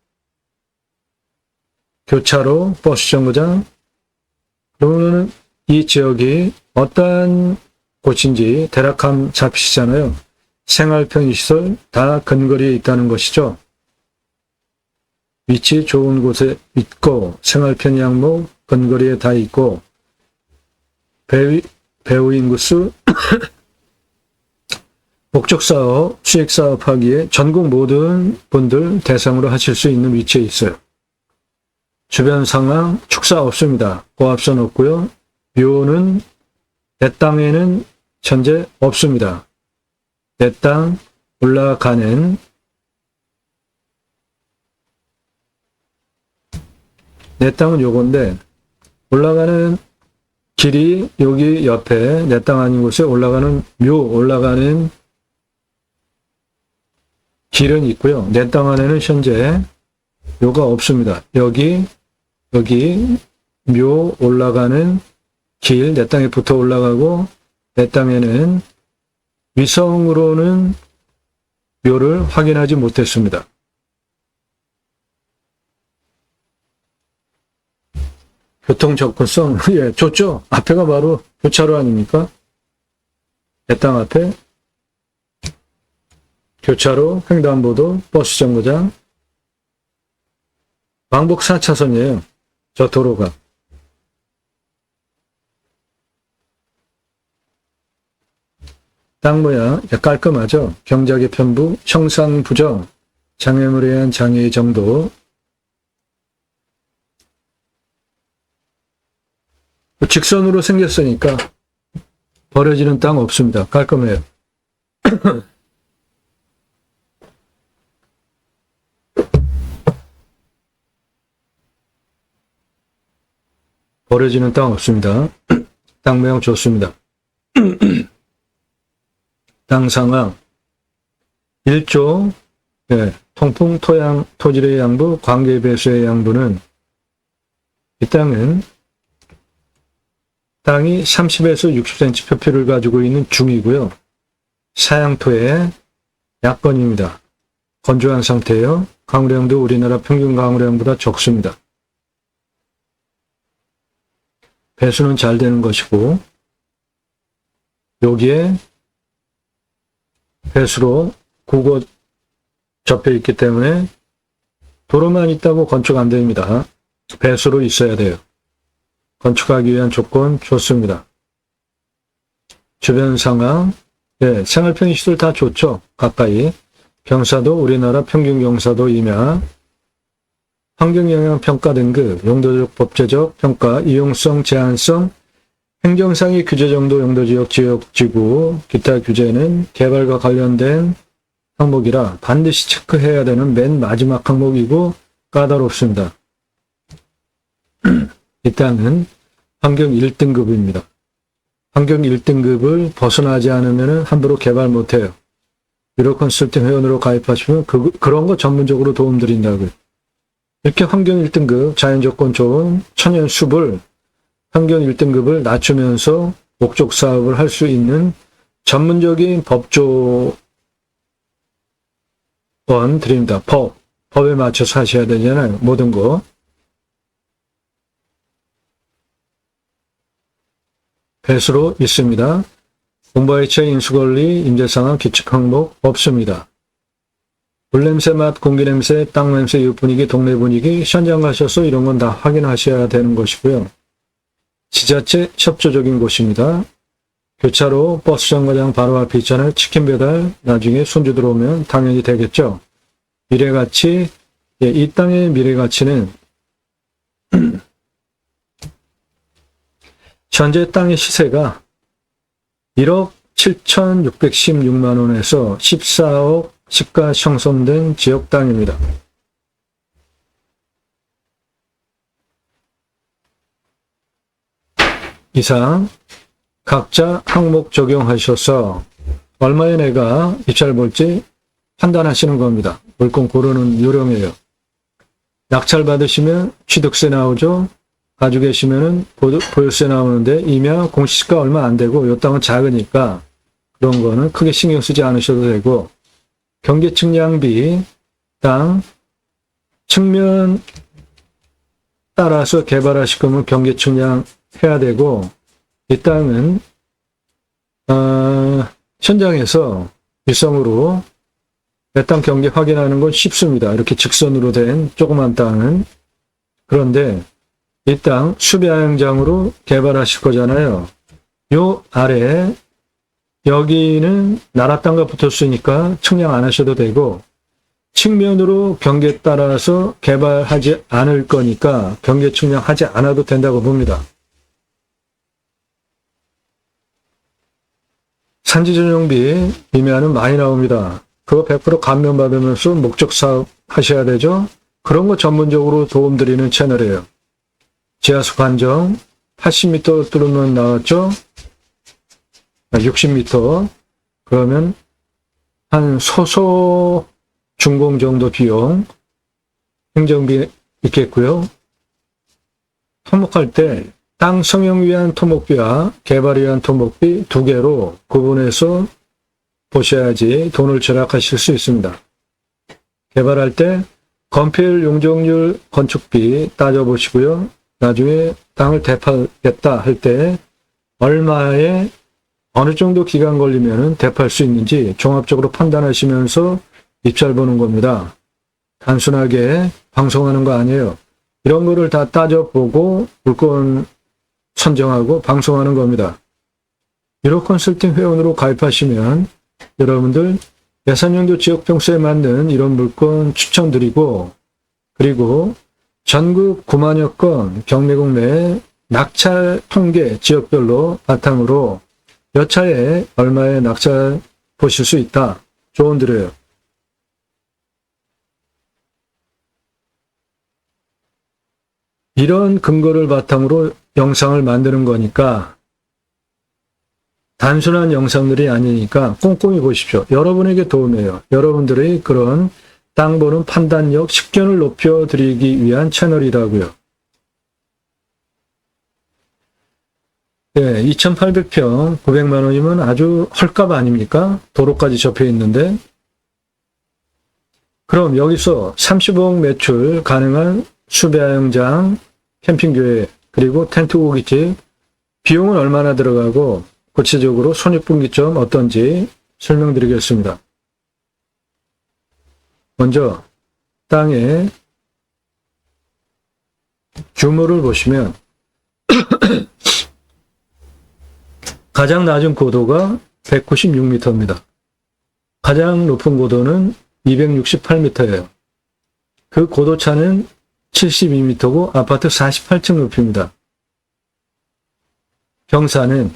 교차로, 버스 정거장, 그러면 이 지역이 어떠한 곳인지 대략 감 잡히시잖아요. 생활 편의시설 다 근거리에 있다는 것이죠. 위치 좋은 곳에 있고 생활 편의 항목 근거리에 다 있고 배우 인구수 목적사업, 수익사업 하기에 전국 모든 분들 대상으로 하실 수 있는 위치에 있어요. 주변 상황 축사 없습니다. 고압선 없고요. 묘는 내 땅에는 현재 없습니다. 내 땅 올라가는 내 땅은 요건데 올라가는 길이 여기 옆에 내 땅 아닌 곳에 올라가는 묘 올라가는 길은 있고요. 내 땅 안에는 현재 묘가 없습니다. 여기 묘 올라가는 길 내 땅에 붙어 올라가고 내 땅에는 위성으로는 묘를 확인하지 못했습니다. 교통 접근성, 예, 좋죠? 앞에가 바로 교차로 아닙니까? 내 땅 앞에 교차로, 횡단보도, 버스 정거장, 왕복 4차선이에요. 저 도로가. 땅 모양 깔끔하죠. 경작의 편부, 형상부정, 장애물에 의한 장애의 정도. 직선으로 생겼으니까 버려지는 땅 없습니다. 깔끔해요. 버려지는 땅 없습니다. 땅 모양 좋습니다. 땅 상황 1조 통풍 토양 토질의 양부 관계 배수의 양부는 이 땅은 땅이 30에서 60cm 표피를 가지고 있는 중이고요. 사양토의 약건입니다. 건조한 상태예요. 강우량도 우리나라 평균 강우량보다 적습니다. 배수는 잘 되는 것이고 여기에 배수로 구고 접해 있기 때문에 도로만 있다고 건축 안 됩니다. 배수로 있어야 돼요. 건축하기 위한 조건 좋습니다. 주변 상황, 생활 편의시설 다 좋죠. 가까이. 경사도 우리나라 평균 경사도 이며 환경영향평가 등급, 용도적 법제적 평가, 이용성, 제한성, 행정상의 규제 정도, 용도지역, 지역지구, 기타 규제는 개발과 관련된 항목이라 반드시 체크해야 되는 맨 마지막 항목이고 까다롭습니다. 이 땅은 환경 1등급입니다. 환경 1등급을 벗어나지 않으면 함부로 개발 못해요. 유로 컨설팅 회원으로 가입하시면 그런 거 전문적으로 도움드린다고요. 이렇게 환경 1등급, 자연조건 좋은 천연 숲을 환경 1등급을 낮추면서 목적 사업을 할 수 있는 전문적인 법조원 드립니다. 법에 맞춰서 하셔야 되잖아요. 모든 거. 배수로 있습니다. 공부하이처 인수권리, 임대상황, 규칙 항목 없습니다. 물냄새, 맛, 공기냄새, 땅냄새, 이웃분위기, 동네 분위기, 현장 가셔서 이런 건 다 확인하셔야 되는 것이고요. 지자체 협조적인 곳입니다. 교차로 버스 정거장 바로 앞에 있잖아요. 치킨 배달 나중에 손주 들어오면 당연히 되겠죠. 미래가치, 이 땅의 미래가치는 현재 땅의 시세가 1억 7,616만 원에서 14억 시가 형성된 지역 땅입니다. 이상 각자 항목 적용하셔서 얼마에 내가 입찰 볼지 판단하시는 겁니다. 물건 고르는 요령이에요. 낙찰 받으시면 취득세 나오죠. 가지고 계시면은 보유세 나오는데 임야 공시지가 얼마 안 되고 이 땅은 작으니까 그런 거는 크게 신경 쓰지 않으셔도 되고 경계 측량비 땅 측면 따라서 개발하실 거면 경계 측량 해야 되고 이 땅은 현장에서 일성으로 내 땅 경계 확인하는 건 쉽습니다. 이렇게 직선으로 된 조그만 땅은. 그런데 이 땅 수비하영장으로 개발하실 거잖아요. 요 아래 여기는 나라 땅과 붙었으니까 측량 안 하셔도 되고 측면으로 경계 따라서 개발하지 않을 거니까 경계 측량하지 않아도 된다고 봅니다. 산지 전용비 임야는 많이 나옵니다. 그거 100% 감면받으면서 목적 사업 하셔야 되죠. 그런 거 전문적으로 도움드리는 채널이에요. 지하수 관정 80m 뚫으면 나왔죠. 60m 그러면 한 소소 준공 정도 비용 행정비 있겠고요. 토목할 때 땅 성형 위한 토목비와 개발 위한 토목비 두 개로 구분해서 보셔야지 돈을 절약하실 수 있습니다. 개발할 때 건폐율, 용적률, 건축비 따져보시고요. 나중에 땅을 대파겠다 할 때 얼마에 어느 정도 기간 걸리면 대파할 수 있는지 종합적으로 판단하시면서 입찰 보는 겁니다. 단순하게 방송하는 거 아니에요. 이런 거를 다 따져보고 물건 선정하고 방송하는 겁니다. 유로 컨설팅 회원으로 가입하시면 여러분들 예산용도 지역평수에 맞는 이런 물건 추천드리고, 그리고 전국 9만여 건 경매국 내 낙찰 통계 지역별로 바탕으로 몇 차에 얼마에 낙찰 보실 수 있다. 조언 드려요. 이런 근거를 바탕으로 영상을 만드는 거니까 단순한 영상들이 아니니까 꼼꼼히 보십시오. 여러분에게 도움이에요. 여러분들의 그런 땅 보는 판단력, 식견을 높여드리기 위한 채널이라고요. 네, 2,800평 900만 원이면 아주 헐값 아닙니까? 도로까지 접해 있는데. 그럼 여기서 35억 매출 가능한 수배야영장, 캠핑교회, 그리고 텐트 고깃집, 비용은 얼마나 들어가고 구체적으로 손익분기점 어떤지 설명드리겠습니다. 먼저 땅의 규모를 보시면 가장 낮은 고도가 196m입니다. 가장 높은 고도는 268m예요. 그 고도차는 72m고 아파트 48층 높이입니다. 경사는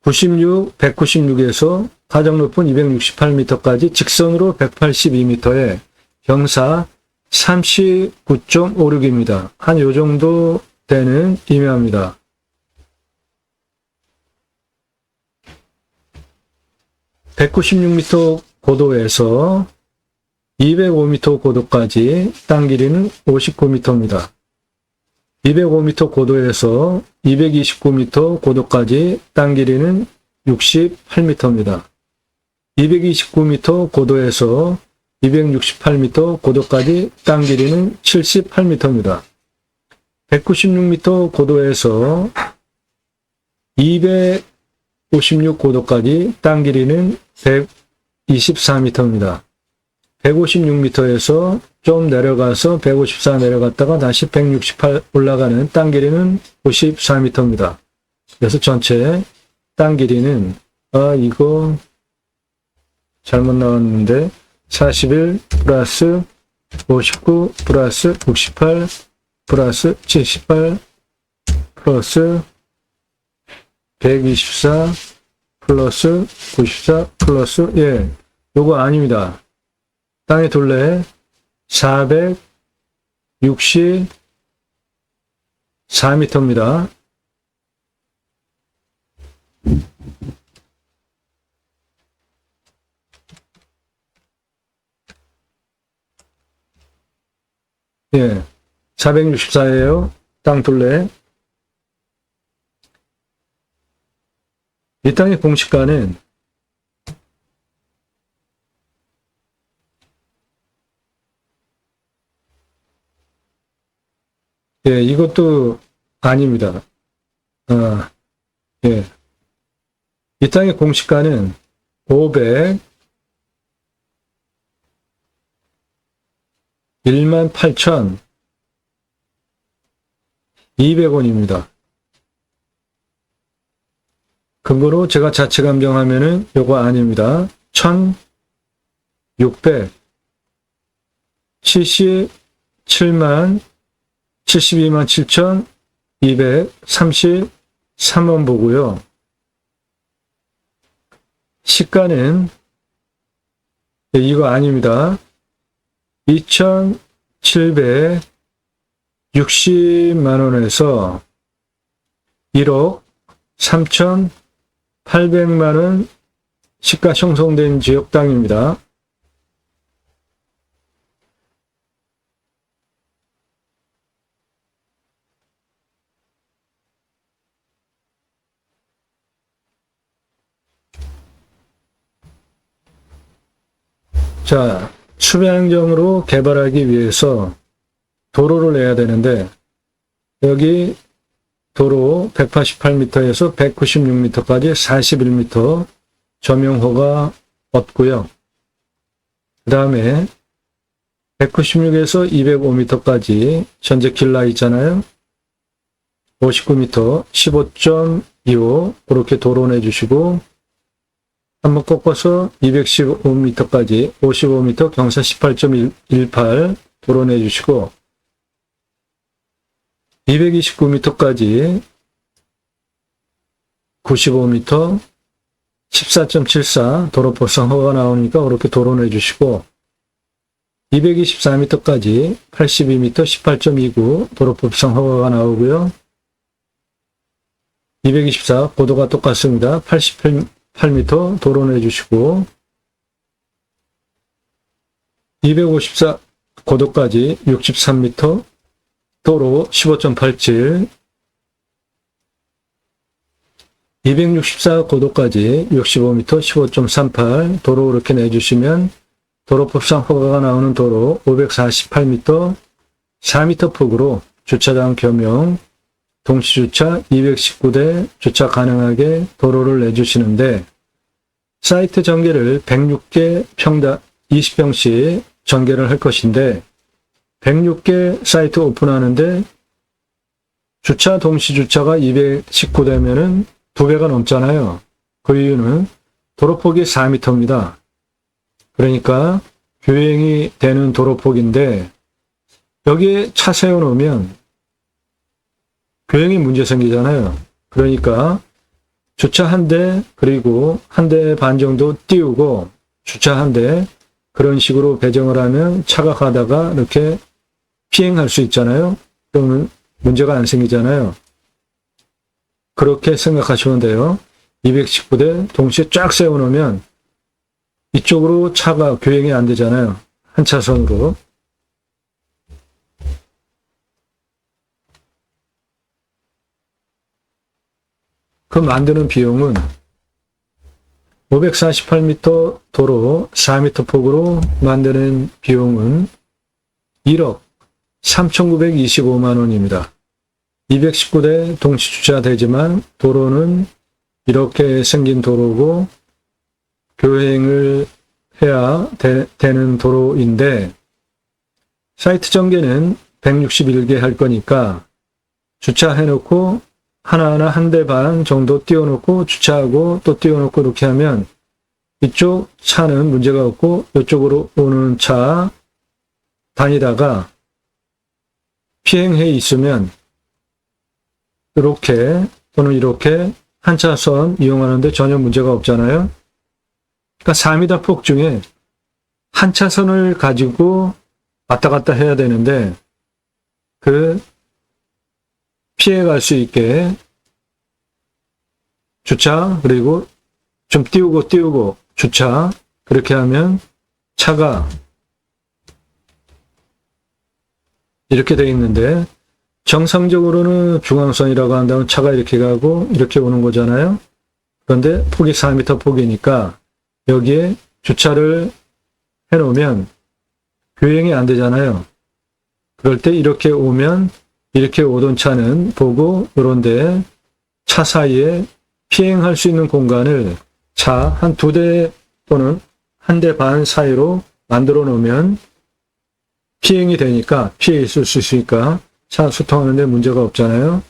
96, 196에서 가장 높은 268m까지 직선으로 182m에 경사 39.56입니다. 한 요 정도 되는 임야입니다. (196m) 고도에서 205m 고도까지 땅 길이는 59m입니다. 205m 고도에서 229m 고도까지 땅 길이는 68m입니다. 229m 고도에서 268m 고도까지 땅 길이는 78m입니다. 196m 고도에서 256 고도까지 땅 길이는 124m입니다. 156m에서 좀 내려가서 154 내려갔다가 다시 168 올라가는 땅 길이는 54m입니다. 그래서 전체 땅 길이는 이거 잘못 나왔는데 41 플러스 59 플러스 68 플러스 78 플러스 124 플러스 94 플러스 요거 아닙니다. 땅의 둘레 464m입니다. 예, 464예요. 땅 둘레. 이 땅의 공시가는 이것도 아닙니다. 이 땅의 공시가는 18,200원입니다. 근거로 제가 자체 감정하면은 요거 아닙니다. 72만 7,233원 보고요. 시가는 이거 아닙니다. 2,760만 원에서 1억 3,800만 원 시가 형성된 지역 땅입니다. 자, 수배행정으로 개발하기 위해서 도로를 내야 되는데 여기 도로 188m에서 196m까지 41m 점용허가 없고요. 그 다음에 196에서 205m까지 전체 길라 있잖아요. 59m, 15.25 그렇게 도로 내주시고 한번 꺾어서 215m까지 55m 경사 18.18 도로 내주시고 229m까지 95m 14.74 도로법상 허가 나오니까 그렇게 도로 내주시고 224m까지 82m 18.29 도로법상 허가가 나오고요. 224 고도가 똑같습니다. 88m 도로 내주시고 254 고도까지 63m 도로 15.87 264 고도까지 65m 15.38 도로 이렇게 내주시면 도로법상 허가가 나오는 도로 548m 4m 폭으로 주차장 겸용 동시주차 219대 주차 가능하게 도로를 내주시는데 사이트 전개를 106개 평당 20평씩 전개를 할 것인데 106개 사이트 오픈하는데 주차 동시주차가 219대면은 2배가 넘잖아요. 그 이유는 도로폭이 4m입니다. 그러니까 교행이 되는 도로폭인데 여기에 차 세워놓으면 교행에 문제 생기잖아요. 그러니까 주차 한 대 그리고 한 대 반 정도 띄우고 주차 한 대 그런 식으로 배정을 하면 차가 가다가 이렇게 피행할 수 있잖아요. 그러면 문제가 안 생기잖아요. 그렇게 생각하시면 돼요. 219대 동시에 쫙 세워놓으면 이쪽으로 차가 교행이 안 되잖아요. 한 차선으로. 그 만드는 비용은 548m 도로 4m 폭으로 만드는 비용은 1억 3,925만 원입니다. 219대 동시주차 되지만 도로는 이렇게 생긴 도로고 교행을 해야 되는 도로인데 사이트 전개는 161개 할 거니까 주차해놓고 하나하나 한 대 반 정도 띄워놓고 주차하고 또 띄워놓고 이렇게 하면 이쪽 차는 문제가 없고 이쪽으로 오는 차 다니다가 피행해 있으면 이렇게 또는 이렇게 한 차선 이용하는데 전혀 문제가 없잖아요. 그러니까 4m 폭 중에 한 차선을 가지고 왔다 갔다 해야 되는데 그 피해갈 수 있게 주차 그리고 좀 띄우고 주차 그렇게 하면 차가 이렇게 돼 있는데 정상적으로는 중앙선이라고 한다면 차가 이렇게 가고 이렇게 오는 거잖아요. 그런데 폭이 4m 폭이니까 여기에 주차를 해놓으면 교행이 안 되잖아요. 그럴 때 이렇게 오면 이렇게 오던 차는 보고 그런데 차 사이에 피행할 수 있는 공간을 차 한 2대 또는 한 대 반 사이로 만들어 놓으면 피행이 되니까 피해 있을 수 있으니까 차 수통하는 데 문제가 없잖아요.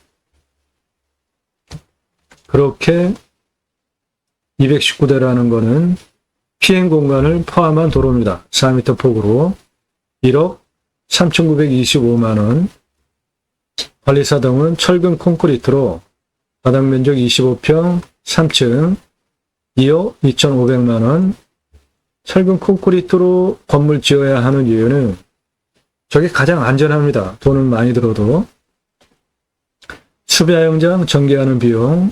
그렇게 219대라는 거는 피행 공간을 포함한 도로입니다. 4m 폭으로 1억 3,925만 원. 관리사동은 철근 콘크리트로 바닥 면적 25평 3층 2억 2,500만 원. 철근 콘크리트로 건물 지어야 하는 이유는 저게 가장 안전합니다. 돈은 많이 들어도. 수배야영장 전개하는 비용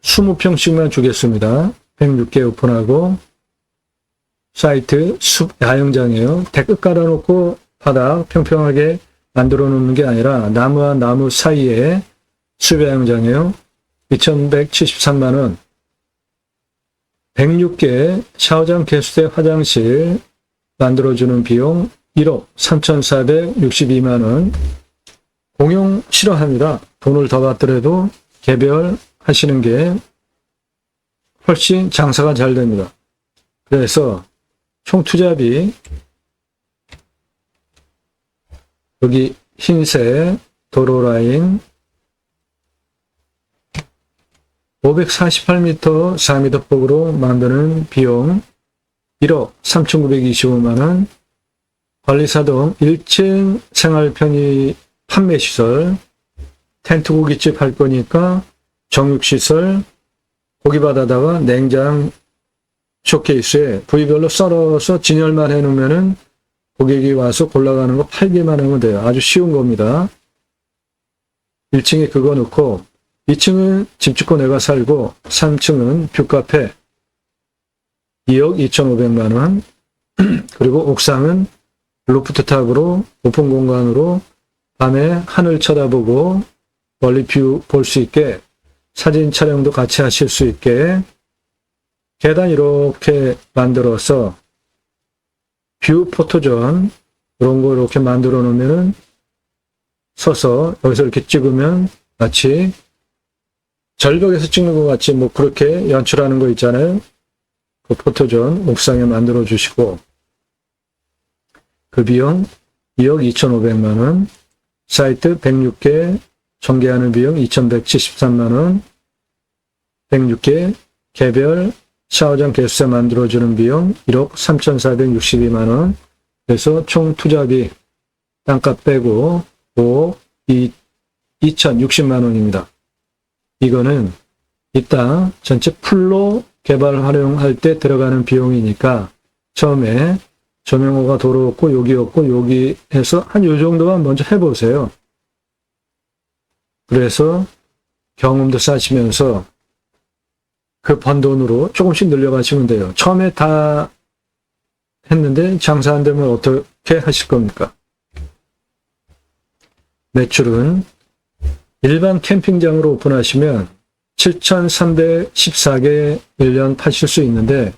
20평씩만 주겠습니다. 106개 오픈하고 사이트 숲야영장이에요. 데크 깔아놓고 바닥 평평하게 만들어 놓는 게 아니라 나무와 나무 사이에 숲야영장이에요. 2,173만 원. 106개 샤워장 개수대 화장실 만들어주는 비용 1억 3,462만 원. 공용 싫어합니다. 돈을 더 받더라도 개별 하시는 게 훨씬 장사가 잘 됩니다. 그래서 총 투자비, 여기 흰색 도로라인 548m 4m 폭으로 만드는 비용 1억 3,925만원, 관리사동 1층 생활편의 판매시설, 텐트 고깃집 할 거니까 정육시설, 고기바다다가 냉장 쇼케이스에 부위별로 썰어서 진열만 해놓으면은 고객이 와서 골라가는 거 팔기만 하면 돼요. 아주 쉬운 겁니다. 1층에 그거 넣고 2층은 집 짓고 내가 살고 3층은 뷰카페 2억 2,500만 원, 그리고 옥상은 로프트탑으로 오픈 공간으로 밤에 하늘 쳐다보고 멀리 뷰 볼 수 있게 사진 촬영도 같이 하실 수 있게 계단 이렇게 만들어서 뷰 포토존 이런 거 이렇게 만들어 놓으면은 서서 여기서 이렇게 찍으면 마치 절벽에서 찍는 것 같이 뭐 그렇게 연출하는 거 있잖아요. 그 포토존 옥상에 만들어 주시고 그 비용 2억 2,500만 원, 사이트 106개 전개하는 비용 2,173만 원, 106개 개별 샤워장 개수세 만들어주는 비용 1억 3,462만 원, 그래서 총 투자비 땅값 빼고 5억 2,060만 원입니다. 이거는 이 땅 전체 풀로 개발 활용할 때 들어가는 비용이니까 처음에 조명호가 도로 없고 여기 없고 여기 해서 한 요 정도만 먼저 해보세요. 그래서 경험도 쌓으시면서 그 번 돈으로 조금씩 늘려가시면 돼요. 처음에 다 했는데 장사 안 되면 어떻게 하실 겁니까? 매출은 일반 캠핑장으로 오픈하시면 7,314개 1년 파실 수 있는데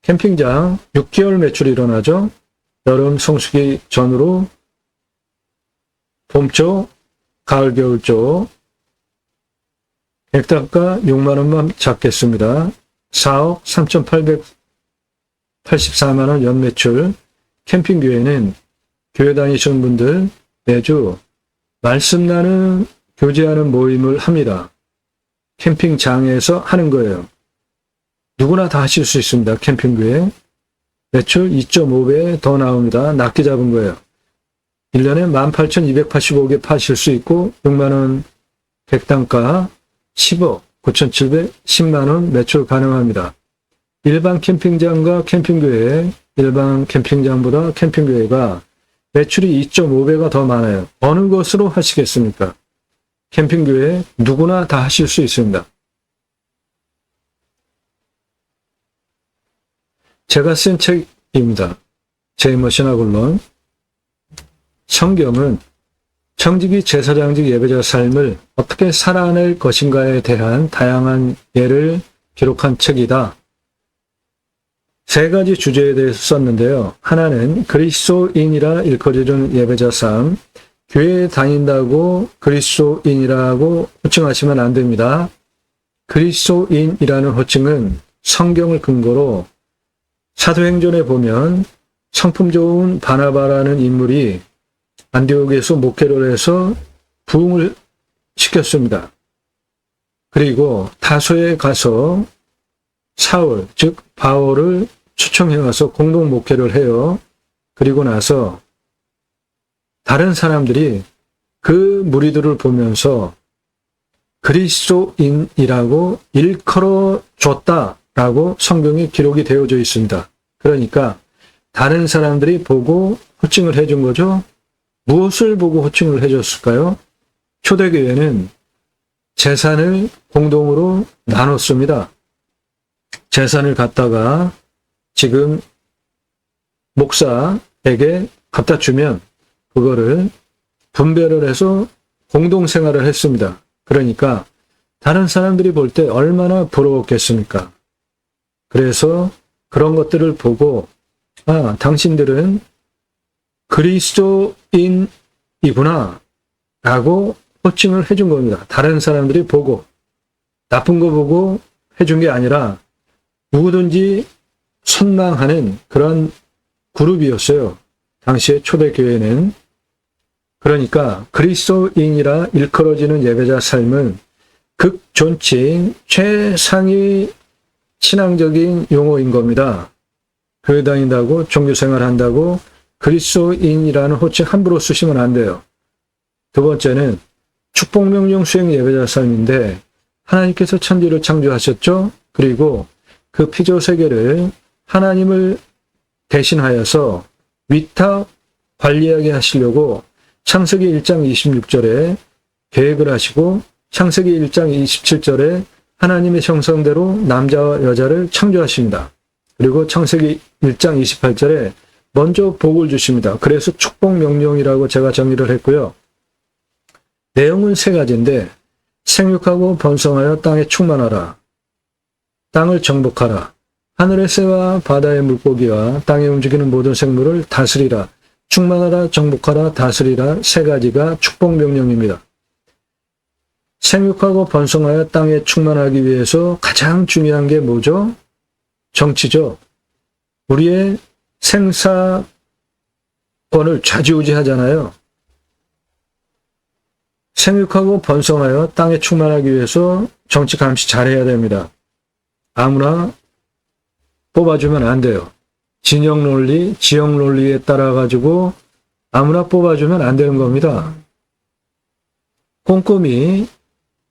캠핑장 6개월 매출이 일어나죠. 여름 성수기 전으로 봄쪽, 가을, 겨울쪽 객단가 6만 원만 잡겠습니다. 4억 3,884만 원 연매출. 캠핑교회는 교회 다니시는 분들 매주 말씀 나는 교제하는 모임을 합니다. 캠핑장에서 하는 거예요. 누구나 다 하실 수 있습니다. 캠핑교회. 매출 2.5배 더 나옵니다. 낮게 잡은 거예요. 1년에 18,285개 파실 수 있고 6만원 객단가 10억 9,710만원 매출 가능합니다. 일반 캠핑장과 캠핑교회, 일반 캠핑장보다 캠핑교회가 매출이 2.5배가 더 많아요. 어느 것으로 하시겠습니까? 캠핑교회 누구나 다 하실 수 있습니다. 제가 쓴 책입니다. 제이머 시나글론. 성경은 청지기 제사장직 예배자 삶을 어떻게 살아낼 것인가에 대한 다양한 예를 기록한 책이다. 세 가지 주제에 대해서 썼는데요. 하나는 그리스도인이라 일컬어지는 예배자 삶. 교회에 다닌다고 그리스도인이라고 호칭하시면 안 됩니다. 그리스도인이라는 호칭은 성경을 근거로 사도행전에 보면 성품 좋은 바나바라는 인물이 안디옥에서 목회를 해서 부흥을 시켰습니다. 그리고 다소에 가서 사울, 즉 바울을 초청해 와서 공동 목회를 해요. 그리고 나서 다른 사람들이 그 무리들을 보면서 그리스도인이라고 일컬어 줬다라고 성경에 기록이 되어져 있습니다. 그러니까 다른 사람들이 보고 호칭을 해준 거죠. 무엇을 보고 호칭을 해줬을까요? 초대교회는 재산을 공동으로 나눴습니다. 재산을 갖다가 지금 목사에게 갖다 주면 그거를 분배를 해서 공동생활을 했습니다. 그러니까 다른 사람들이 볼 때 얼마나 부러웠겠습니까? 그래서 그런 것들을 보고 아, 당신들은 그리스도인이구나 라고 호칭을 해준 겁니다. 다른 사람들이 보고 나쁜 거 보고 해준 게 아니라 누구든지 선망하는 그런 그룹이었어요. 당시의 초대교회는. 그러니까 그리스도인이라 일컬어지는 예배자 삶은 극존칭 최상위 신앙적인 용어인 겁니다. 교회 다닌다고 종교생활 한다고 그리스도인이라는 호칭 함부로 쓰시면 안 돼요. 두 번째는 축복명령 수행 예배자 삶인데 하나님께서 천지를 창조하셨죠. 그리고 그 피조세계를 하나님을 대신하여서 위탁 관리하게 하시려고 창세기 1장 26절에 계획을 하시고 창세기 1장 27절에 하나님의 형상대로 남자와 여자를 창조하십니다. 그리고 창세기 1장 28절에 먼저 복을 주십니다. 그래서 축복명령이라고 제가 정의를 했고요. 내용은 세 가지인데 생육하고 번성하여 땅에 충만하라. 땅을 정복하라. 하늘의 새와 바다의 물고기와 땅에 움직이는 모든 생물을 다스리라. 충만하라, 정복하라, 다스리라. 세 가지가 축복명령입니다. 생육하고 번성하여 땅에 충만하기 위해서 가장 중요한 게 뭐죠? 정치죠. 우리의 생사권을 좌지우지하잖아요. 생육하고 번성하여 땅에 충만하기 위해서 정치 감시 잘해야 됩니다. 아무나 뽑아주면 안 돼요. 진영 논리, 지역 논리에 따라 가지고 아무나 뽑아주면 안 되는 겁니다. 꼼꼼히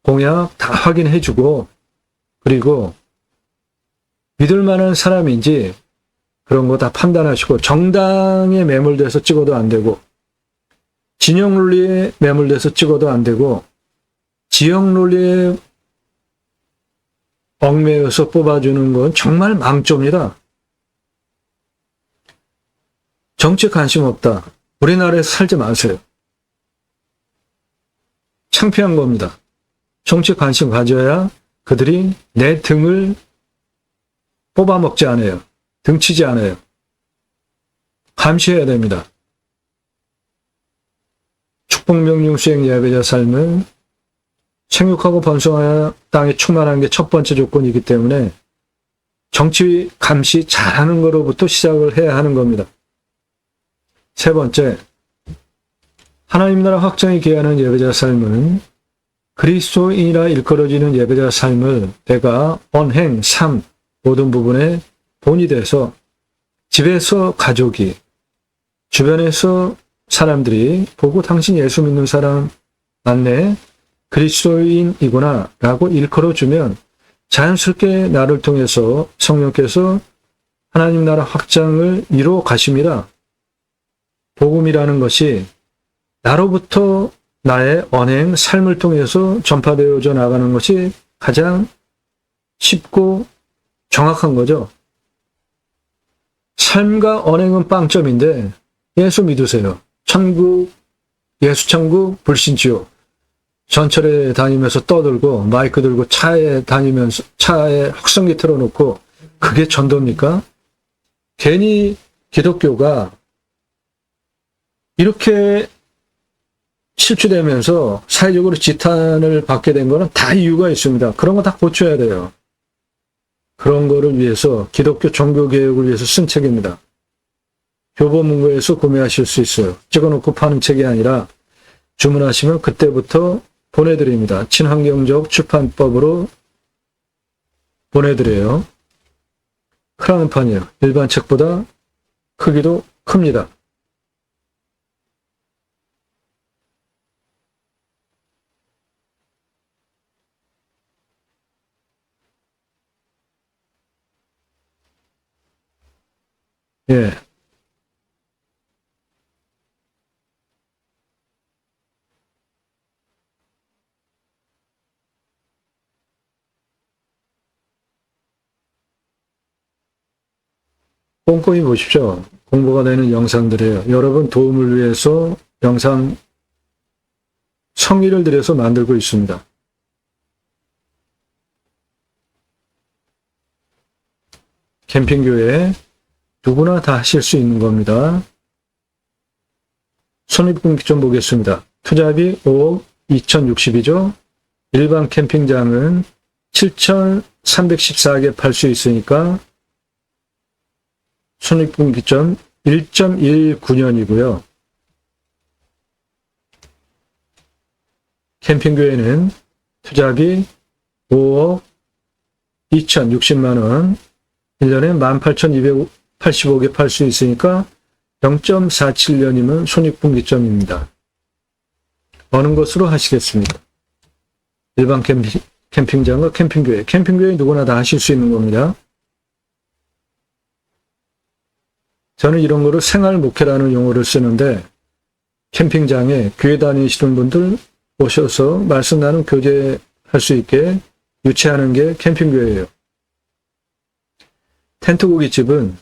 공약 다 확인해주고 그리고 믿을 만한 사람인지 그런 거 다 판단하시고 정당에 매몰돼서 찍어도 안 되고 진영 논리에 매몰돼서 찍어도 안 되고 지역 논리에 얽매여서 뽑아주는 건 정말 망조입니다. 정치 관심 없다. 우리나라에서 살지 마세요. 창피한 겁니다. 정치 관심 가져야 그들이 내 등을 뽑아먹지 않아요. 등치지 않아요. 감시해야 됩니다. 축복명령 수행 예배자 삶은 생육하고 번성하여 땅에 충만한 게 첫 번째 조건이기 때문에 정치 감시 잘하는 거로부터 시작을 해야 하는 겁니다. 세 번째, 하나님 나라 확장이 기하는 예배자 삶은 그리스도인이라 일컬어지는 예배자 삶을 내가 언행, 삶 모든 부분에 본이 돼서 집에서 가족이 주변에서 사람들이 보고 당신 예수 믿는 사람 맞네? 그리스도인이구나 라고 일컬어주면 자연스럽게 나를 통해서 성령께서 하나님 나라 확장을 이루어 가십니다. 복음이라는 것이 나로부터 나의 언행, 삶을 통해서 전파되어져 나가는 것이 가장 쉽고 정확한 거죠. 삶과 언행은 빵점인데 예수 믿으세요. 천국, 예수 천국, 불신지옥. 전철에 다니면서 떠들고 마이크 들고 차에 다니면서 차에 확성기 틀어놓고 그게 전도입니까? 괜히 기독교가 이렇게 실추되면서 사회적으로 지탄을 받게 된 거는 다 이유가 있습니다. 그런 거 다 고쳐야 돼요. 그런 거를 위해서 기독교 종교개혁을 위해서 쓴 책입니다. 교보문고에서 구매하실 수 있어요. 찍어놓고 파는 책이 아니라 주문하시면 그때부터 보내드립니다. 친환경적 출판법으로 보내드려요. 크라운판이에요. 일반 책보다 크기도 큽니다. 예. 꼼꼼히 보십시오. 공부가 되는 영상들이에요. 여러분 도움을 위해서 영상 성의를 들여서 만들고 있습니다. 캠핑교회 누구나 다 하실 수 있는 겁니다. 손익분기 좀 보겠습니다. 투자비 5억 2060이죠. 일반 캠핑장은 7,314개 팔 수 있으니까 손익분기점 1.19년이고요. 캠핑교회는 투자비 5억 2,060만 원, 1년에 18,285개 팔 수 있으니까 0.47년이면 손익분기점입니다. 어느 것으로 하시겠습니까? 일반 캠핑장과 캠핑교회. 캠핑교회 누구나 다 하실 수 있는 겁니다. 저는 이런 거를 생활목회라는 용어를 쓰는데 캠핑장에 교회 다니시는 분들 오셔서 말씀 나누는 교제할 수 있게 유치하는 게 캠핑교회예요. 텐트 고깃집은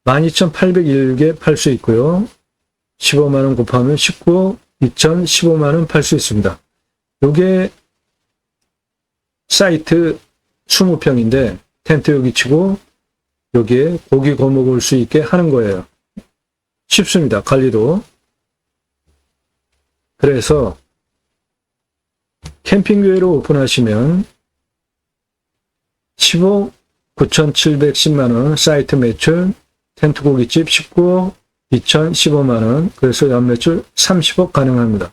12,801개 팔 수 있고요. 15만 원 곱하면 19억 2,015만 원 팔 수 있습니다. 요게 사이트 20평인데 텐트 여기 치고 여기에 고기 구워 먹을 수 있게 하는 거예요. 쉽습니다. 관리도. 그래서 캠핑교회로 오픈하시면 15억 9,710만 원 사이트 매출, 텐트 고깃집 19억 2,015만 원, 그래서 연매출 30억 가능합니다.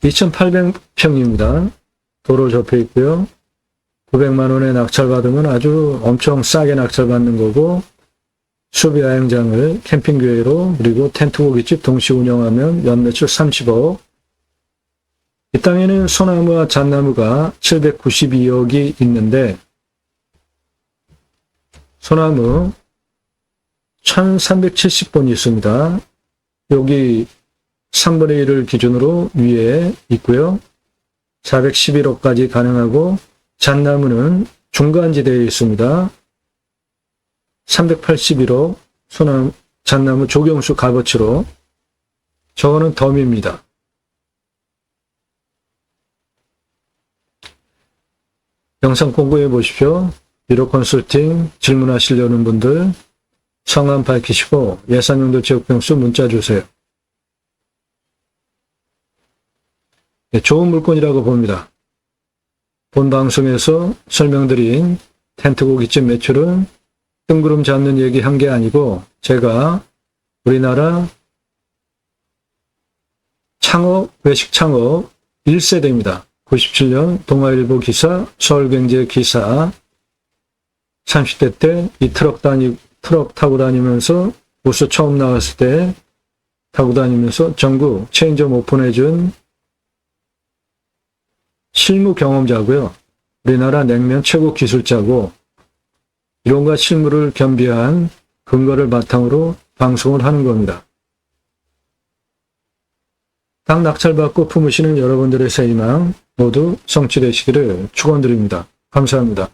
(2,800평입니다) 도로 접해 있고요. 900만 원에 낙찰받으면 아주 엄청 싸게 낙찰받는 거고, 수비야영장을 캠핑교회로 그리고 텐트 고깃집 동시 운영하면 연매출 30억. 이 땅에는 소나무와 잣나무가 792억이 있는데 소나무 1370본 있습니다. 여기 3분의 1을 기준으로 위에 있고요. 411억까지 가능하고 잣나무는 중간지대에 있습니다. 381억 소나무, 잣나무 조경수 값어치로. 저거는 덤입니다. 영상 공부해 보십시오. 유료 컨설팅 질문하시려는 분들 성함 밝히시고 예산용도 지역병수 문자 주세요. 네, 좋은 물건이라고 봅니다. 본 방송에서 설명드린 텐트 고깃집 매출은 뜬구름 잡는 얘기 한 게 아니고 제가 우리나라 창업, 외식 창업 1세대입니다. 97년 동아일보 기사, 서울경제 기사, 30대 때 이 트럭 타고 다니면서 우수 처음 나왔을 때 타고 다니면서 전국 체인점 오픈해준 실무 경험자고요. 우리나라 냉면 최고 기술자고 이론과 실무를 겸비한 근거를 바탕으로 방송을 하는 겁니다. 당 낙찰받고 품으시는 여러분들의 새 희망 모두 성취되시기를 축원드립니다. 감사합니다.